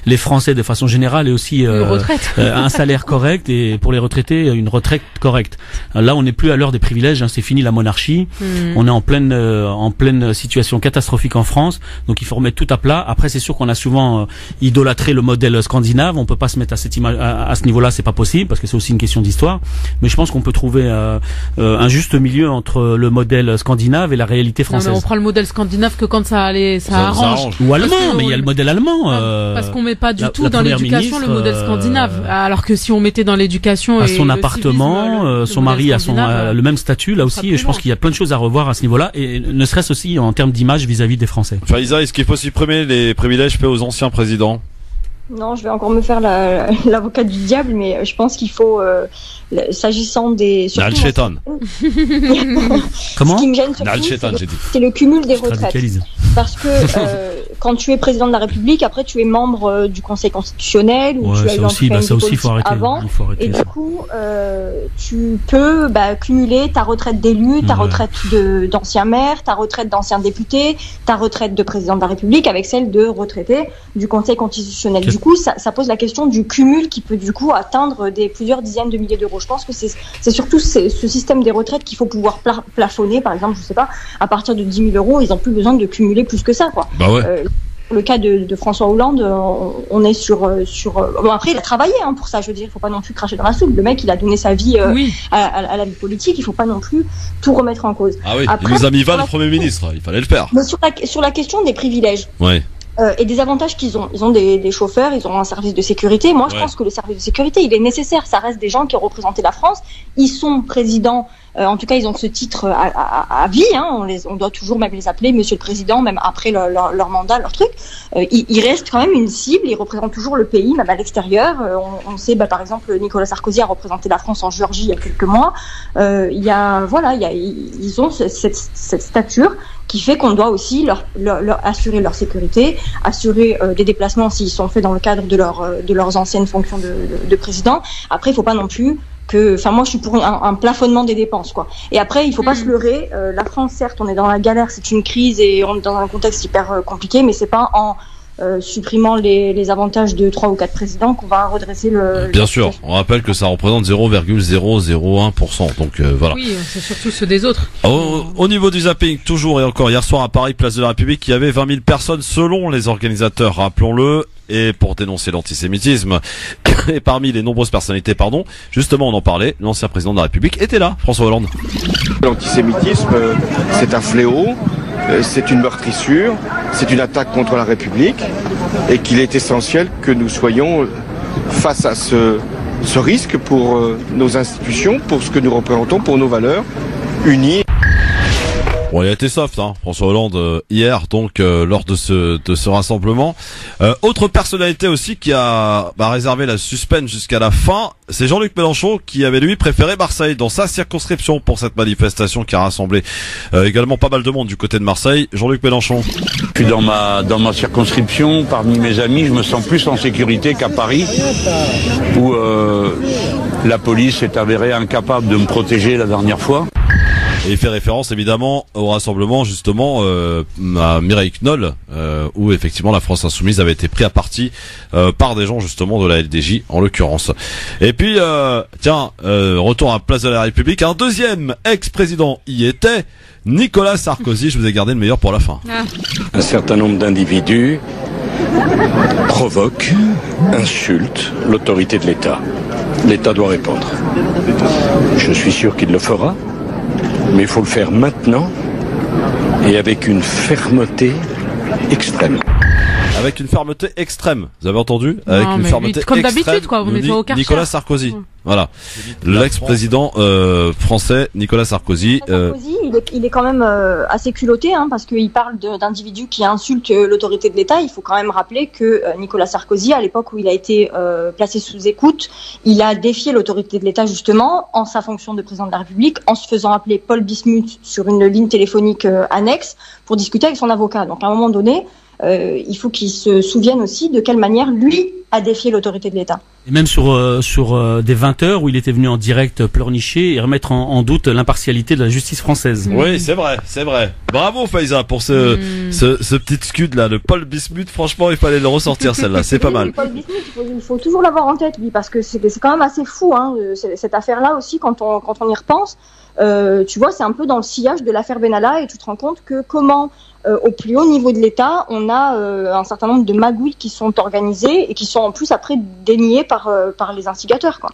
les Français, de façon générale, aient aussi un salaire correct et pour les retraités, une retraite correcte. Là, on n'est plus à l'heure des privilèges, c'est fini la monarchie. On est en pleine situation catastrophique en France, donc il faut remettre tout à plat. Après, c'est sûr qu'on a souvent idolâtrer le modèle scandinave, on peut pas se mettre à cette image, à ce niveau-là, c'est pas possible parce que c'est aussi une question d'histoire. Mais je pense qu'on peut trouver un juste milieu entre le modèle scandinave et la réalité française. Non, mais on prend le modèle scandinave que quand ça arrange. Ou allemand, mais il y a le modèle allemand. Parce qu'on met pas du tout dans l'éducation le modèle scandinave, alors que si on mettait dans l'éducation à son appartement, son mari a le même statut là aussi. Et je pense qu'il y a plein de choses à revoir à ce niveau-là, et ne serait-ce aussi en termes d'image vis-à-vis des Français. Faiza, est-ce qu'il faut supprimer les privilèges faits aux anciens présidents? Non, je vais encore me faire l'avocat du diable, mais je pense qu'il faut, s'agissant des... Al-Shaitan. Comment? Ce qui me gêne surtout, c'est le cumul des retraites. Parce que quand tu es président de la République, après tu es membre du Conseil constitutionnel, ou tu as eu avant, et du coup, tu peux cumuler ta retraite d'élu, ta retraite d'ancien maire, ta retraite d'ancien député, ta retraite de président de la République avec celle de retraité du Conseil constitutionnel. Du coup, ça pose la question du cumul qui peut du coup atteindre plusieurs dizaines de milliers d'euros. Je pense que c'est surtout ce système des retraites qu'il faut pouvoir plafonner. Par exemple, je sais pas, à partir de 10 000 €, ils n'ont plus besoin de cumuler plus que ça, quoi. Bah ouais. Le cas de François Hollande, on est sur bon, après il a travaillé pour ça, je veux dire, il faut pas non plus cracher dans la soupe. Le mec, il a donné sa vie à la vie politique, il faut pas non plus tout remettre en cause. Ah oui, après, il nous a mis 20 le Premier ministre, il fallait le faire. Mais sur la question des privilèges. Ouais. et des avantages qu'ils ont. Ils ont des chauffeurs, ils ont un service de sécurité. Moi, je pense que le service de sécurité, il est nécessaire. Ça reste des gens qui ont représenté la France. Ils sont présidents. En tout cas, ils ont ce titre à vie. Hein. On doit toujours même les appeler Monsieur le Président, même après leur mandat, leur truc. Ils restent quand même une cible. Ils représentent toujours le pays, même à l'extérieur. On sait, par exemple, Nicolas Sarkozy a représenté la France en Géorgie il y a quelques mois. Ils ont cette stature qui fait qu'on doit aussi leur assurer leur sécurité, assurer des déplacements s'ils sont faits dans le cadre de leurs anciennes fonctions de président. Après, il faut pas non plus moi je suis pour un plafonnement des dépenses, quoi. Et après, il faut pas se leurrer. La France, certes, on est dans la galère, c'est une crise et on est dans un contexte hyper compliqué, mais c'est pas en supprimant les avantages de 3 ou 4 présidents qu'on va redresser Bien sûr, on rappelle que ça représente 0,001%. Donc voilà. Oui, c'est surtout ceux des autres. Au niveau du zapping, toujours et encore, hier soir à Paris, place de la République, il y avait 20 000 personnes selon les organisateurs, rappelons-le, et pour dénoncer l'antisémitisme. Et parmi les nombreuses personnalités, justement on en parlait, l'ancien président de la République était là, François Hollande. L'antisémitisme, c'est un fléau, c'est une meurtrissure, c'est une attaque contre la République, et qu'il est essentiel que nous soyons face à ce risque pour nos institutions, pour ce que nous représentons, pour nos valeurs, unis. Bon, il a été soft, François Hollande hier, donc lors de ce rassemblement. Autre personnalité aussi qui a réservé la suspense jusqu'à la fin, c'est Jean-Luc Mélenchon qui avait lui préféré Marseille dans sa circonscription pour cette manifestation qui a rassemblé également pas mal de monde du côté de Marseille. Jean-Luc Mélenchon. Puis dans ma circonscription, parmi mes amis, je me sens plus en sécurité qu'à Paris, où la police est avérée incapable de me protéger la dernière fois. Et il fait référence évidemment au rassemblement justement à Mireille Knoll où effectivement la France Insoumise avait été pris à partie par des gens justement de la LDJ en l'occurrence. Et puis retour à Place de la République, un deuxième ex-président y était, Nicolas Sarkozy. Je vous ai gardé le meilleur pour la fin. Un certain nombre d'individus provoquent, insultent l'autorité de l'État. L'État doit répondre. Je suis sûr qu'il le fera. Mais il faut le faire maintenant et avec une fermeté extrême. Avec une fermeté extrême, vous avez entendu? Avec une fermeté comme extrême, d'habitude, quoi. Vous mettez au Karcher. Nicolas Sarkozy. Voilà. L'ex-président français Nicolas Sarkozy. Sarkozy, il est quand même assez culotté, parce qu'il parle d'individus qui insultent l'autorité de l'État. Il faut quand même rappeler que Nicolas Sarkozy, à l'époque où il a été placé sous écoute, il a défié l'autorité de l'État justement en sa fonction de président de la République, en se faisant appeler Paul Bismuth sur une ligne téléphonique annexe pour discuter avec son avocat. Donc à un moment donné, il faut qu'il se souvienne aussi de quelle manière lui a défié l'autorité de l'État. Et même sur des 20 heures où il était venu en direct pleurnicher et remettre en doute l'impartialité de la justice française. Oui, c'est vrai. Bravo Faiza pour ce petit scud là de Paul Bismuth. Franchement, il fallait le ressortir celle-là. C'est pas mal. Paul Bismuth, il faut toujours l'avoir en tête lui, parce que c'est quand même assez fou cette affaire-là aussi quand on y repense. Tu vois, c'est un peu dans le sillage de l'affaire Benalla et tu te rends compte que comment au plus haut niveau de l'État, on a un certain nombre de magouilles qui sont organisées et qui sont en plus après déniées par les instigateurs, quoi.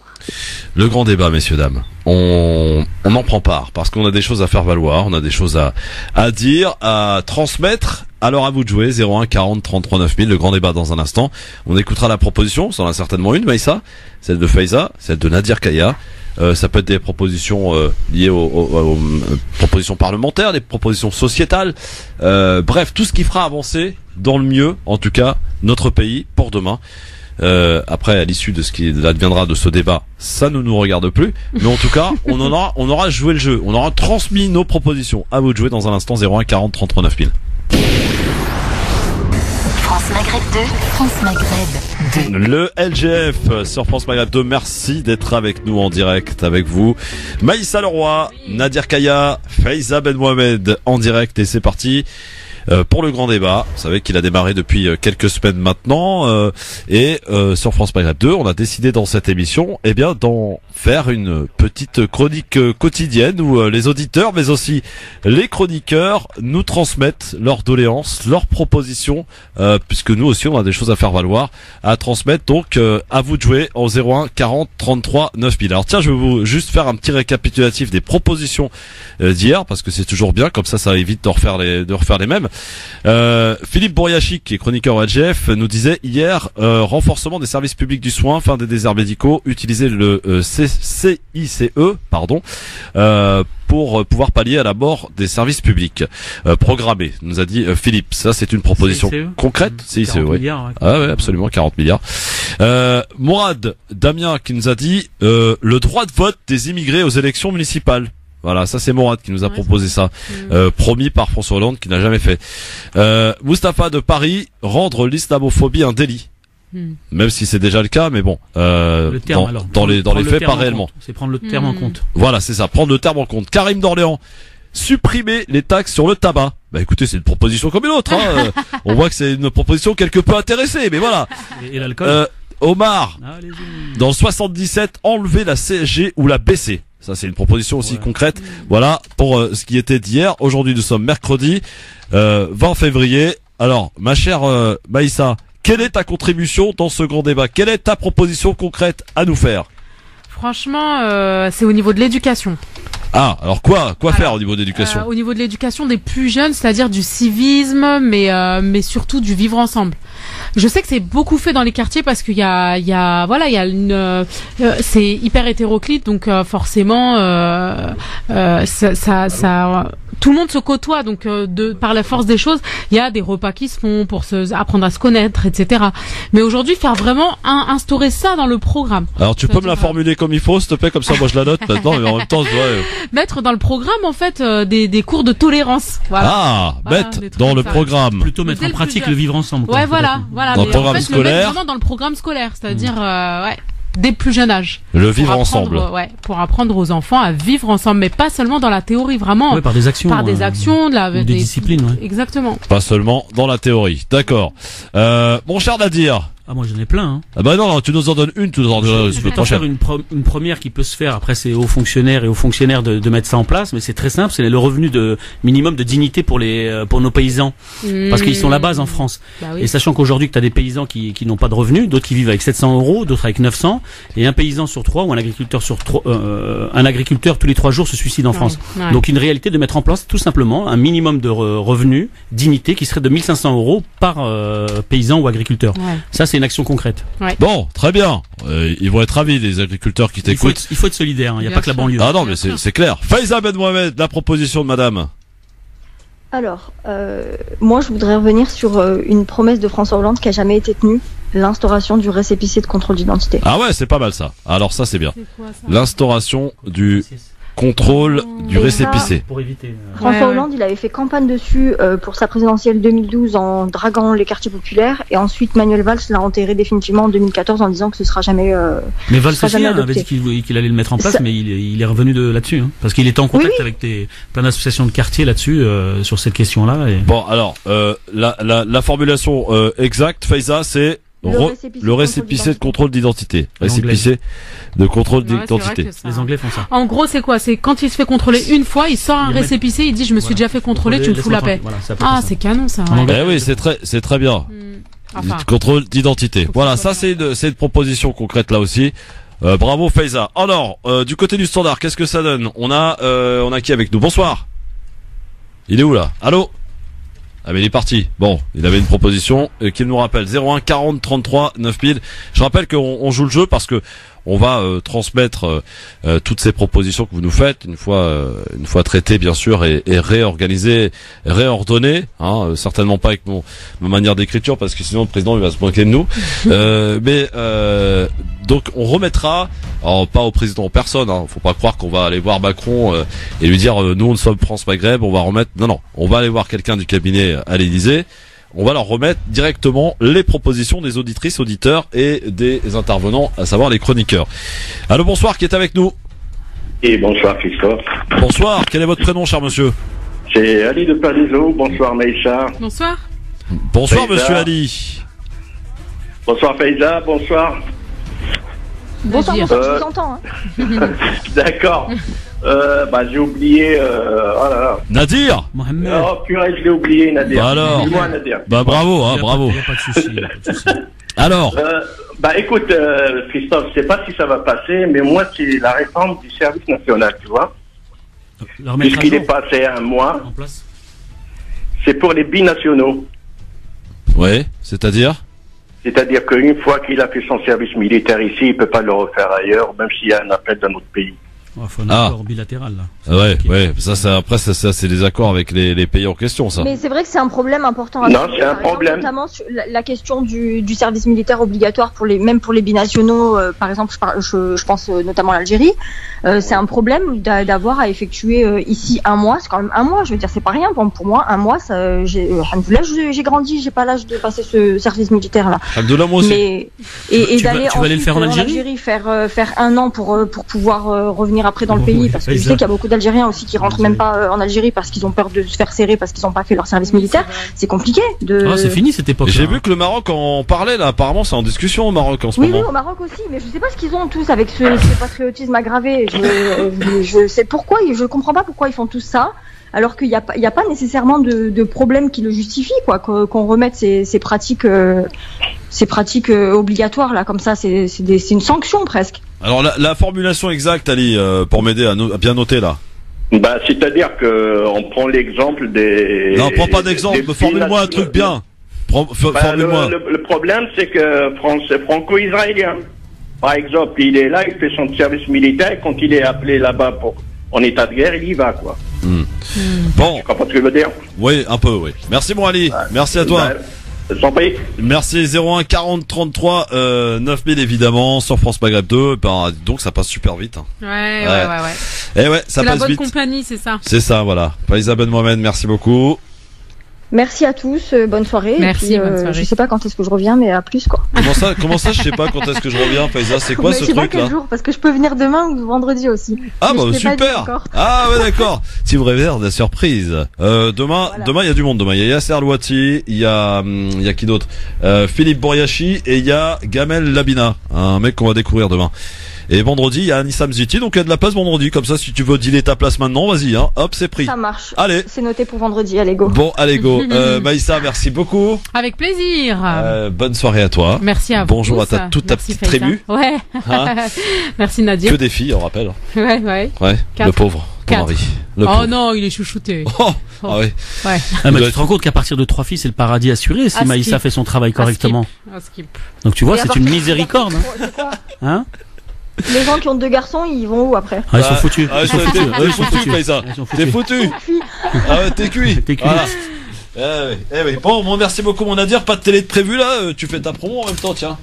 Le grand débat, messieurs, dames. On en prend part parce qu'on a des choses à faire valoir, on a des choses à dire, à transmettre. Alors à vous de jouer, 01 40 33 9000, le grand débat dans un instant. On écoutera la proposition, ça en a certainement une, Maïssa, celle de Faiza, celle de Nadir Kaya. Ça peut être des propositions liées aux propositions parlementaires, des propositions sociétales, bref, tout ce qui fera avancer dans le mieux, en tout cas, notre pays pour demain. Après, à l'issue de ce qui adviendra de ce débat, ça ne nous regarde plus. Mais en tout cas, on aura joué le jeu, on aura transmis nos propositions. À vous de jouer dans un instant, 01 40 33 9000. France Maghreb 2, France Maghreb 2. Le LGF sur France Maghreb 2, merci d'être avec nous en direct avec vous. Maïssa Leroy, Nadir Kaya, Faiza Ben Mohamed en direct et c'est parti. Pour le grand débat, vous savez qu'il a démarré depuis quelques semaines maintenant et sur France Maghreb 2, on a décidé dans cette émission d'en faire une petite chronique quotidienne où les auditeurs mais aussi les chroniqueurs nous transmettent leurs doléances, leurs propositions puisque nous aussi on a des choses à faire valoir, à transmettre. Donc à vous de jouer au 01 40 33 9000. Alors tiens, je vais vous juste faire un petit récapitulatif des propositions d'hier parce que c'est toujours bien, comme ça évite de refaire les mêmes. Philippe Bouriachic, qui est chroniqueur au LGF, nous disait hier renforcement des services publics du soin, fin des déserts médicaux, utiliser le CICE, pour pouvoir pallier à la mort des services publics programmés, nous a dit Philippe. Ça, c'est une proposition concrète. CICE, oui. Milliards, ouais. Ah ouais, absolument, 40 milliards. Mourad Damien qui nous a dit le droit de vote des immigrés aux élections municipales. Voilà, ça c'est Mourad qui nous a proposé ça, promis par François Hollande, qui n'a jamais fait. Mustapha de Paris, rendre l'islamophobie un délit. Même si c'est déjà le cas, mais bon, le terme, dans les faits, pas réellement. C'est prendre le terme en compte. Voilà, c'est ça, prendre le terme en compte. Karim d'Orléans, supprimer les taxes sur le tabac. Bah écoutez, c'est une proposition comme une autre. Hein. On voit que c'est une proposition quelque peu intéressée, mais voilà. Et l'alcool. Omar, dans le 77, enlever la CSG ou la baisser. Ça, c'est une proposition aussi concrète. Voilà pour ce qui était d'hier. Aujourd'hui, nous sommes mercredi 20 février. Alors, ma chère Maïssa, quelle est ta contribution dans ce grand débat? Quelle est ta proposition concrète à nous faire? Franchement, c'est au niveau de l'éducation. Ah, alors quoi faire au niveau de l'éducation? Au niveau de l'éducation des plus jeunes, c'est-à-dire du civisme, mais surtout du vivre ensemble. Je sais que c'est beaucoup fait dans les quartiers parce qu'il y a c'est hyper hétéroclite, donc forcément, ça, tout le monde se côtoie, donc par la force des choses, il y a des repas qui se font pour apprendre à se connaître, etc. Mais aujourd'hui, faire vraiment instaurer ça dans le programme. Alors tu peux me la formuler comme il faut, s'il te plaît, comme ça, moi je la note maintenant, mais en même temps, je dois mettre dans le programme en fait des cours de tolérance. Voilà. Ah, mettre dans le programme. Plutôt mettre en pratique le vivre ensemble. Ouais, voilà. Dans le programme scolaire. Le mettre vraiment dans le programme scolaire, c'est-à-dire dès le plus jeune âge. Le vivre ensemble. Pour apprendre aux enfants à vivre ensemble, mais pas seulement dans la théorie, vraiment. Ouais, par des actions. Des disciplines, ouais. Exactement. Pas seulement dans la théorie. D'accord. Mon cher Nadir. Ah, moi j'en ai plein. Hein. Ah bah non, tu nous en donnes une, tu nous en donnes Je vais pas faire une première qui peut se faire. Après, c'est aux fonctionnaires et aux fonctionnaires de mettre ça en place, mais c'est très simple. C'est le revenu de minimum de dignité pour nos paysans, parce qu'ils sont la base en France. Bah oui. Et sachant qu'aujourd'hui, que tu as des paysans qui n'ont pas de revenus, d'autres qui vivent avec 700 €, d'autres avec 900, et un paysan sur 3 ou un agriculteur un agriculteur tous les 3 jours se suicide en France. Ouais. Donc une réalité de mettre en place tout simplement un minimum de revenus dignité qui serait de 1500 € par paysan ou agriculteur. Ouais. Ça, c'est une action concrète. Ouais. Bon, très bien. Ils vont être ravis, les agriculteurs qui t'écoutent. Il faut être solidaire, il n'y a pas que la banlieue. Ah non, mais c'est clair. Faiza Ben Mohamed, la proposition de madame. Alors, moi je voudrais revenir sur une promesse de François Hollande qui n'a jamais été tenue, l'instauration du récépissé de contrôle d'identité. Ah ouais, c'est pas mal ça. Alors ça c'est bien. L'instauration du contrôle du récépissé. Pour éviter. François Hollande, il avait fait campagne dessus pour sa présidentielle 2012 en draguant les quartiers populaires, et ensuite Manuel Valls l'a enterré définitivement en 2014 en disant que ce sera jamais. Mais Valls aussi avait dit qu'il allait le mettre en place, mais il est revenu là-dessus, hein, parce qu'il était en contact avec plein d'associations de quartiers là-dessus sur cette question-là. Et... Bon, alors la formulation exacte, Faiza, c'est le récépissé de contrôle d'identité. Récépissé de contrôle d'identité. Les Anglais font ça. En gros, c'est quoi? C'est quand il se fait contrôler une fois, il sort un récépissé, il dit je me suis déjà fait contrôler, tu me fous la paix. Voilà, c'est canon ça. Eh oui, c'est très bien. Contrôle d'identité. Voilà, ça c'est une proposition concrète là aussi. Bravo Faiza. Alors, du côté du standard, qu'est-ce que ça donne? On a qui avec nous? Bonsoir. Il est où là? Allô? Ah mais il est parti. Bon, il avait une proposition qui nous rappelle 01 40 33 9000. Je rappelle qu'on joue le jeu parce que on va transmettre toutes ces propositions que vous nous faites une fois traitées bien sûr et réorganisées, réordonnées. Certainement pas avec ma manière d'écriture parce que sinon le président il va se moquer de nous. Donc on remettra, alors pas au président en personne. Faut pas croire qu'on va aller voir Macron et lui dire nous on sommes France Maghreb, on va remettre. Non, on va aller voir quelqu'un du cabinet à l'Élysée. On va leur remettre directement les propositions des auditrices, auditeurs et des intervenants, à savoir les chroniqueurs. Allô, bonsoir, qui est avec nous? Et bonsoir Christophe. Bonsoir, quel est votre prénom, cher monsieur? C'est Ali de Palaiseau. Bonsoir Maïcha. Bonsoir. Bonsoir Faiza. Monsieur Ali. Bonsoir Faiza, bonsoir. Bonsoir, je vous entends. D'accord. J'ai oublié. Oh là là. Nadir. Mohamed. Oh purée, je l'ai oublié, Nadir. Bah alors. Dis-moi, Nadir. Bravo, bravo. Pas de souci. Alors. Écoute, Christophe, je sais pas si ça va passer, mais moi c'est la réforme du service national, tu vois. Puisqu'il est passé un mois. c'est pour les binationaux. Ouais, c'est-à-dire qu'une fois qu'il a fait son service militaire ici, il peut pas le refaire ailleurs, même s'il y a un appel d'un autre pays. Il faut un accord bilatéral là. Ouais. Après, c'est des accords avec les pays en question, ça. Mais c'est vrai que c'est un problème important. Non, c'est un problème. Notamment sur la question du service militaire obligatoire même pour les binationaux. Par exemple, je pense notamment à l'Algérie. C'est un problème d'avoir à effectuer ici 1 mois. C'est quand même 1 mois. Je veux dire, c'est pas rien. Bon, pour moi, 1 mois, j'ai grandi. J'ai pas l'âge de passer ce service militaire là. Alhamdoulilah, moi aussi. Mais et d'aller tu vas aller le faire en Algérie, faire 1 an pour pouvoir revenir après dans le pays, parce que je sais qu'il y a beaucoup d'Algériens aussi qui rentrent même pas en Algérie parce qu'ils ont peur de se faire serrer parce qu'ils n'ont pas fait leur service militaire. C'est compliqué c'est fini cette époque. J'ai vu que le Maroc en parlait là. Apparemment, c'est en discussion au Maroc en ce moment. Oui, au Maroc aussi, mais je sais pas ce qu'ils ont tous avec ce patriotisme aggravé. Je sais pourquoi, je comprends pas pourquoi ils font tout ça. Alors qu'il n'y a pas nécessairement de problème qui le justifie, quoi, qu'on remette ces pratiques obligatoires là, comme ça, c'est une sanction presque. Alors la formulation exacte, Ali, pour m'aider à bien noter là. Bah, c'est-à-dire que on prend l'exemple des. Non, prends pas d'exemple. Formule-moi un truc bien. Formule-moi. Le problème, c'est que c'est franco-israélien. Par exemple, il est là, il fait son service militaire. Quand il est appelé là-bas en état de guerre, il y va, quoi. Bon. Tu comprends ce que je veux dire? Oui, un peu, oui. Merci, mon Ali. Merci à toi. Merci. 01 40 33 9000 évidemment sur France Maghreb 2. Donc ça passe super vite. Hein. Ouais. Et ouais, ça passe vite. C'est la bonne compagnie, c'est ça. C'est ça, voilà. Faiza Ben Mohamed, merci beaucoup. Merci à tous, bonne soirée. Merci, bonne soirée. Je sais pas quand est-ce que je reviens, mais à plus, quoi. Comment ça, je sais pas quand est-ce que je reviens, Faiza? C'est quoi ce truc là? Je sais pas quel jour, parce que je peux venir demain ou vendredi aussi. Ah bah super. Ah ouais, d'accord. Tu me réserves la surprise. Demain, il y a du monde. Demain, il y a Yasser Louati, il y a qui d'autre? Philippe Bouriachi et il y a Gamel Labina, un mec qu'on va découvrir demain. Et vendredi, il y a Anissam Ziti, donc il y a de la place vendredi. Comme ça, si tu veux dealer ta place maintenant, vas-y, hein. Hop, c'est pris. Ça marche. Allez. C'est noté pour vendredi, allez go. Bon, allez go. Maïssa, merci beaucoup. Avec plaisir. Bonne soirée à toi. Merci à vous. Bonjour à toute ta petite tribu. Ouais. Hein. Merci Nadia. Que des filles, on rappelle. Ouais. 4. Le pauvre. Ton mari. Oh non, il est chouchouté. Ah ouais. Ah, mais tu te rends compte qu'à partir de 3 filles, c'est le paradis assuré si Maïssa fait son travail correctement. Skip. Donc tu vois, c'est une miséricorde. Hein? Les gens qui ont 2 garçons, ils vont où après? Ils sont foutus. Ils sont foutus, Maïssa. T'es foutu. Ah ouais, t'es cuit. Voilà. Oui. Bon, merci beaucoup mon Nadir. Pas de télé de prévu là. Tu fais ta promo en même temps, tiens.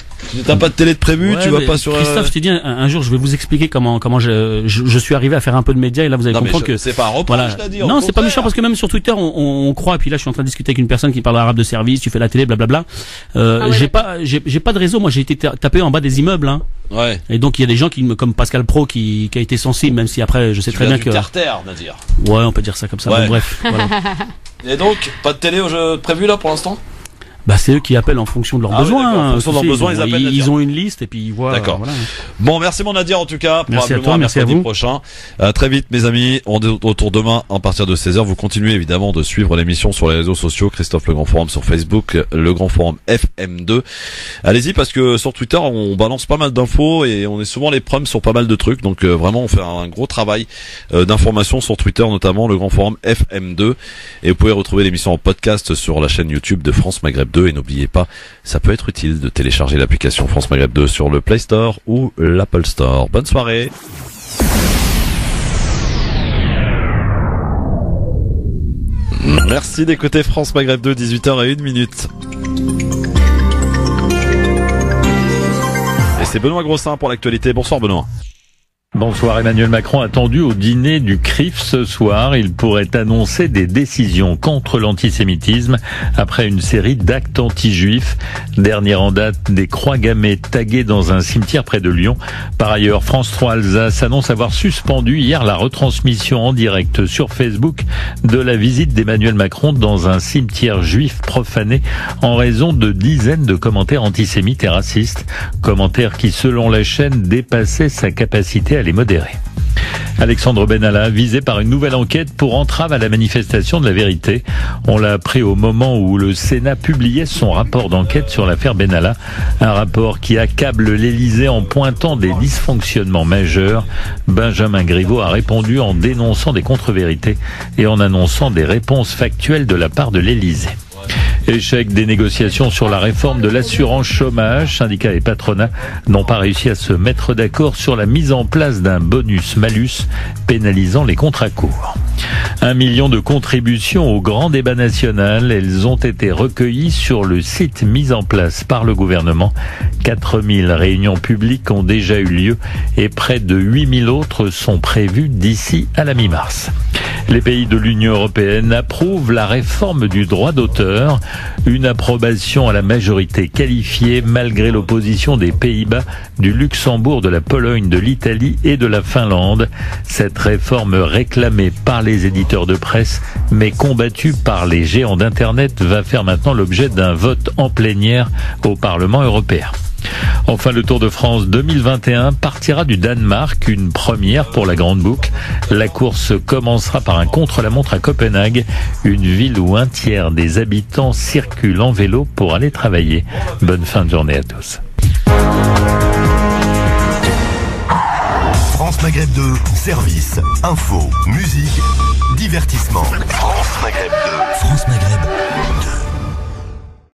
T'as pas de télé de prévu, tu vas pas sur. Christophe, je t'ai dit un jour, je vais vous expliquer comment je suis arrivé à faire un peu de médias et là vous allez comprendre que c'est pas un reproche, je t'ai dit. Non, c'est pas méchant parce que même sur Twitter, on croit. Et puis là, je suis en train de discuter avec une personne qui parle arabe de service. Tu fais la télé, blablabla. J'ai pas de réseau. Moi, j'ai été tapé en bas des immeubles. Hein. Ouais. Et donc il y a des gens comme Pascal Pro qui a été sensible, même si après je sais très bien que. Terre, Nadir. Ouais, on peut dire ça comme ça. Ouais. Bon, bref. Voilà. Et donc, pas de télé prévu là pour l'instant? Bah c'est eux qui appellent en fonction de leurs besoins. En fonction de leurs besoins, ils appellent. Ils ont une liste et puis ils voient. D'accord. Voilà. Bon, merci mon Nadir en tout cas. Merci à toi, merci à vous. Prochain. Très vite mes amis, on est autour demain à partir de 16h. Vous continuez évidemment de suivre l'émission sur les réseaux sociaux. Christophe Le Grand Forum sur Facebook, Le Grand Forum FM2. Allez-y parce que sur Twitter on balance pas mal d'infos et on est souvent les prums sur pas mal de trucs. Donc vraiment on fait un gros travail d'information sur Twitter, notamment Le Grand Forum FM2. Et vous pouvez retrouver l'émission en podcast sur la chaîne YouTube de France Maghreb 2 et n'oubliez pas, ça peut être utile de télécharger l'application France Maghreb 2 sur le Play Store ou l'Apple Store. Bonne soirée. Merci d'écouter France Maghreb 2, 18h01. Et c'est Benoît Grossin pour l'actualité. Bonsoir Benoît. Bonsoir. Emmanuel Macron attendu au dîner du CRIF ce soir. Il pourrait annoncer des décisions contre l'antisémitisme après une série d'actes anti-juifs. Dernière en date, des croix gammées taguées dans un cimetière près de Lyon. Par ailleurs, France 3 Alsace annonce avoir suspendu hier la retransmission en direct sur Facebook de la visite d'Emmanuel Macron dans un cimetière juif profané en raison de dizaines de commentaires antisémites et racistes. Commentaires qui, selon la chaîne, dépassaient sa capacité à les modérer. Alexandre Benalla, visé par une nouvelle enquête pour entrave à la manifestation de la vérité. On l'a appris au moment où le Sénat publiait son rapport d'enquête sur l'affaire Benalla. Un rapport qui accable l'Élysée en pointant des dysfonctionnements majeurs. Benjamin Griveaux a répondu en dénonçant des contre-vérités et en annonçant des réponses factuelles de la part de l'Élysée. Échec des négociations sur la réforme de l'assurance chômage. Syndicats et patronat n'ont pas réussi à se mettre d'accord sur la mise en place d'un bonus-malus pénalisant les contrats courts. 1 million de contributions au grand débat national. Elles ont été recueillies sur le site mis en place par le gouvernement. 4000 réunions publiques ont déjà eu lieu et près de 8000 autres sont prévues d'ici à la mi-mars. Les pays de l'Union européenne approuvent la réforme du droit d'auteur. Une approbation à la majorité qualifiée malgré l'opposition des Pays-Bas, du Luxembourg, de la Pologne, de l'Italie et de la Finlande. Cette réforme réclamée par les éditeurs de presse mais combattue par les géants d'Internet va faire maintenant l'objet d'un vote en plénière au Parlement européen. Enfin, le Tour de France 2021 partira du Danemark, une première pour la Grande Boucle. La course commencera par un contre-la-montre à Copenhague, une ville où 1/3 des habitants circulent en vélo pour aller travailler. Bonne fin de journée à tous. France Maghreb 2, service, info, musique, divertissement.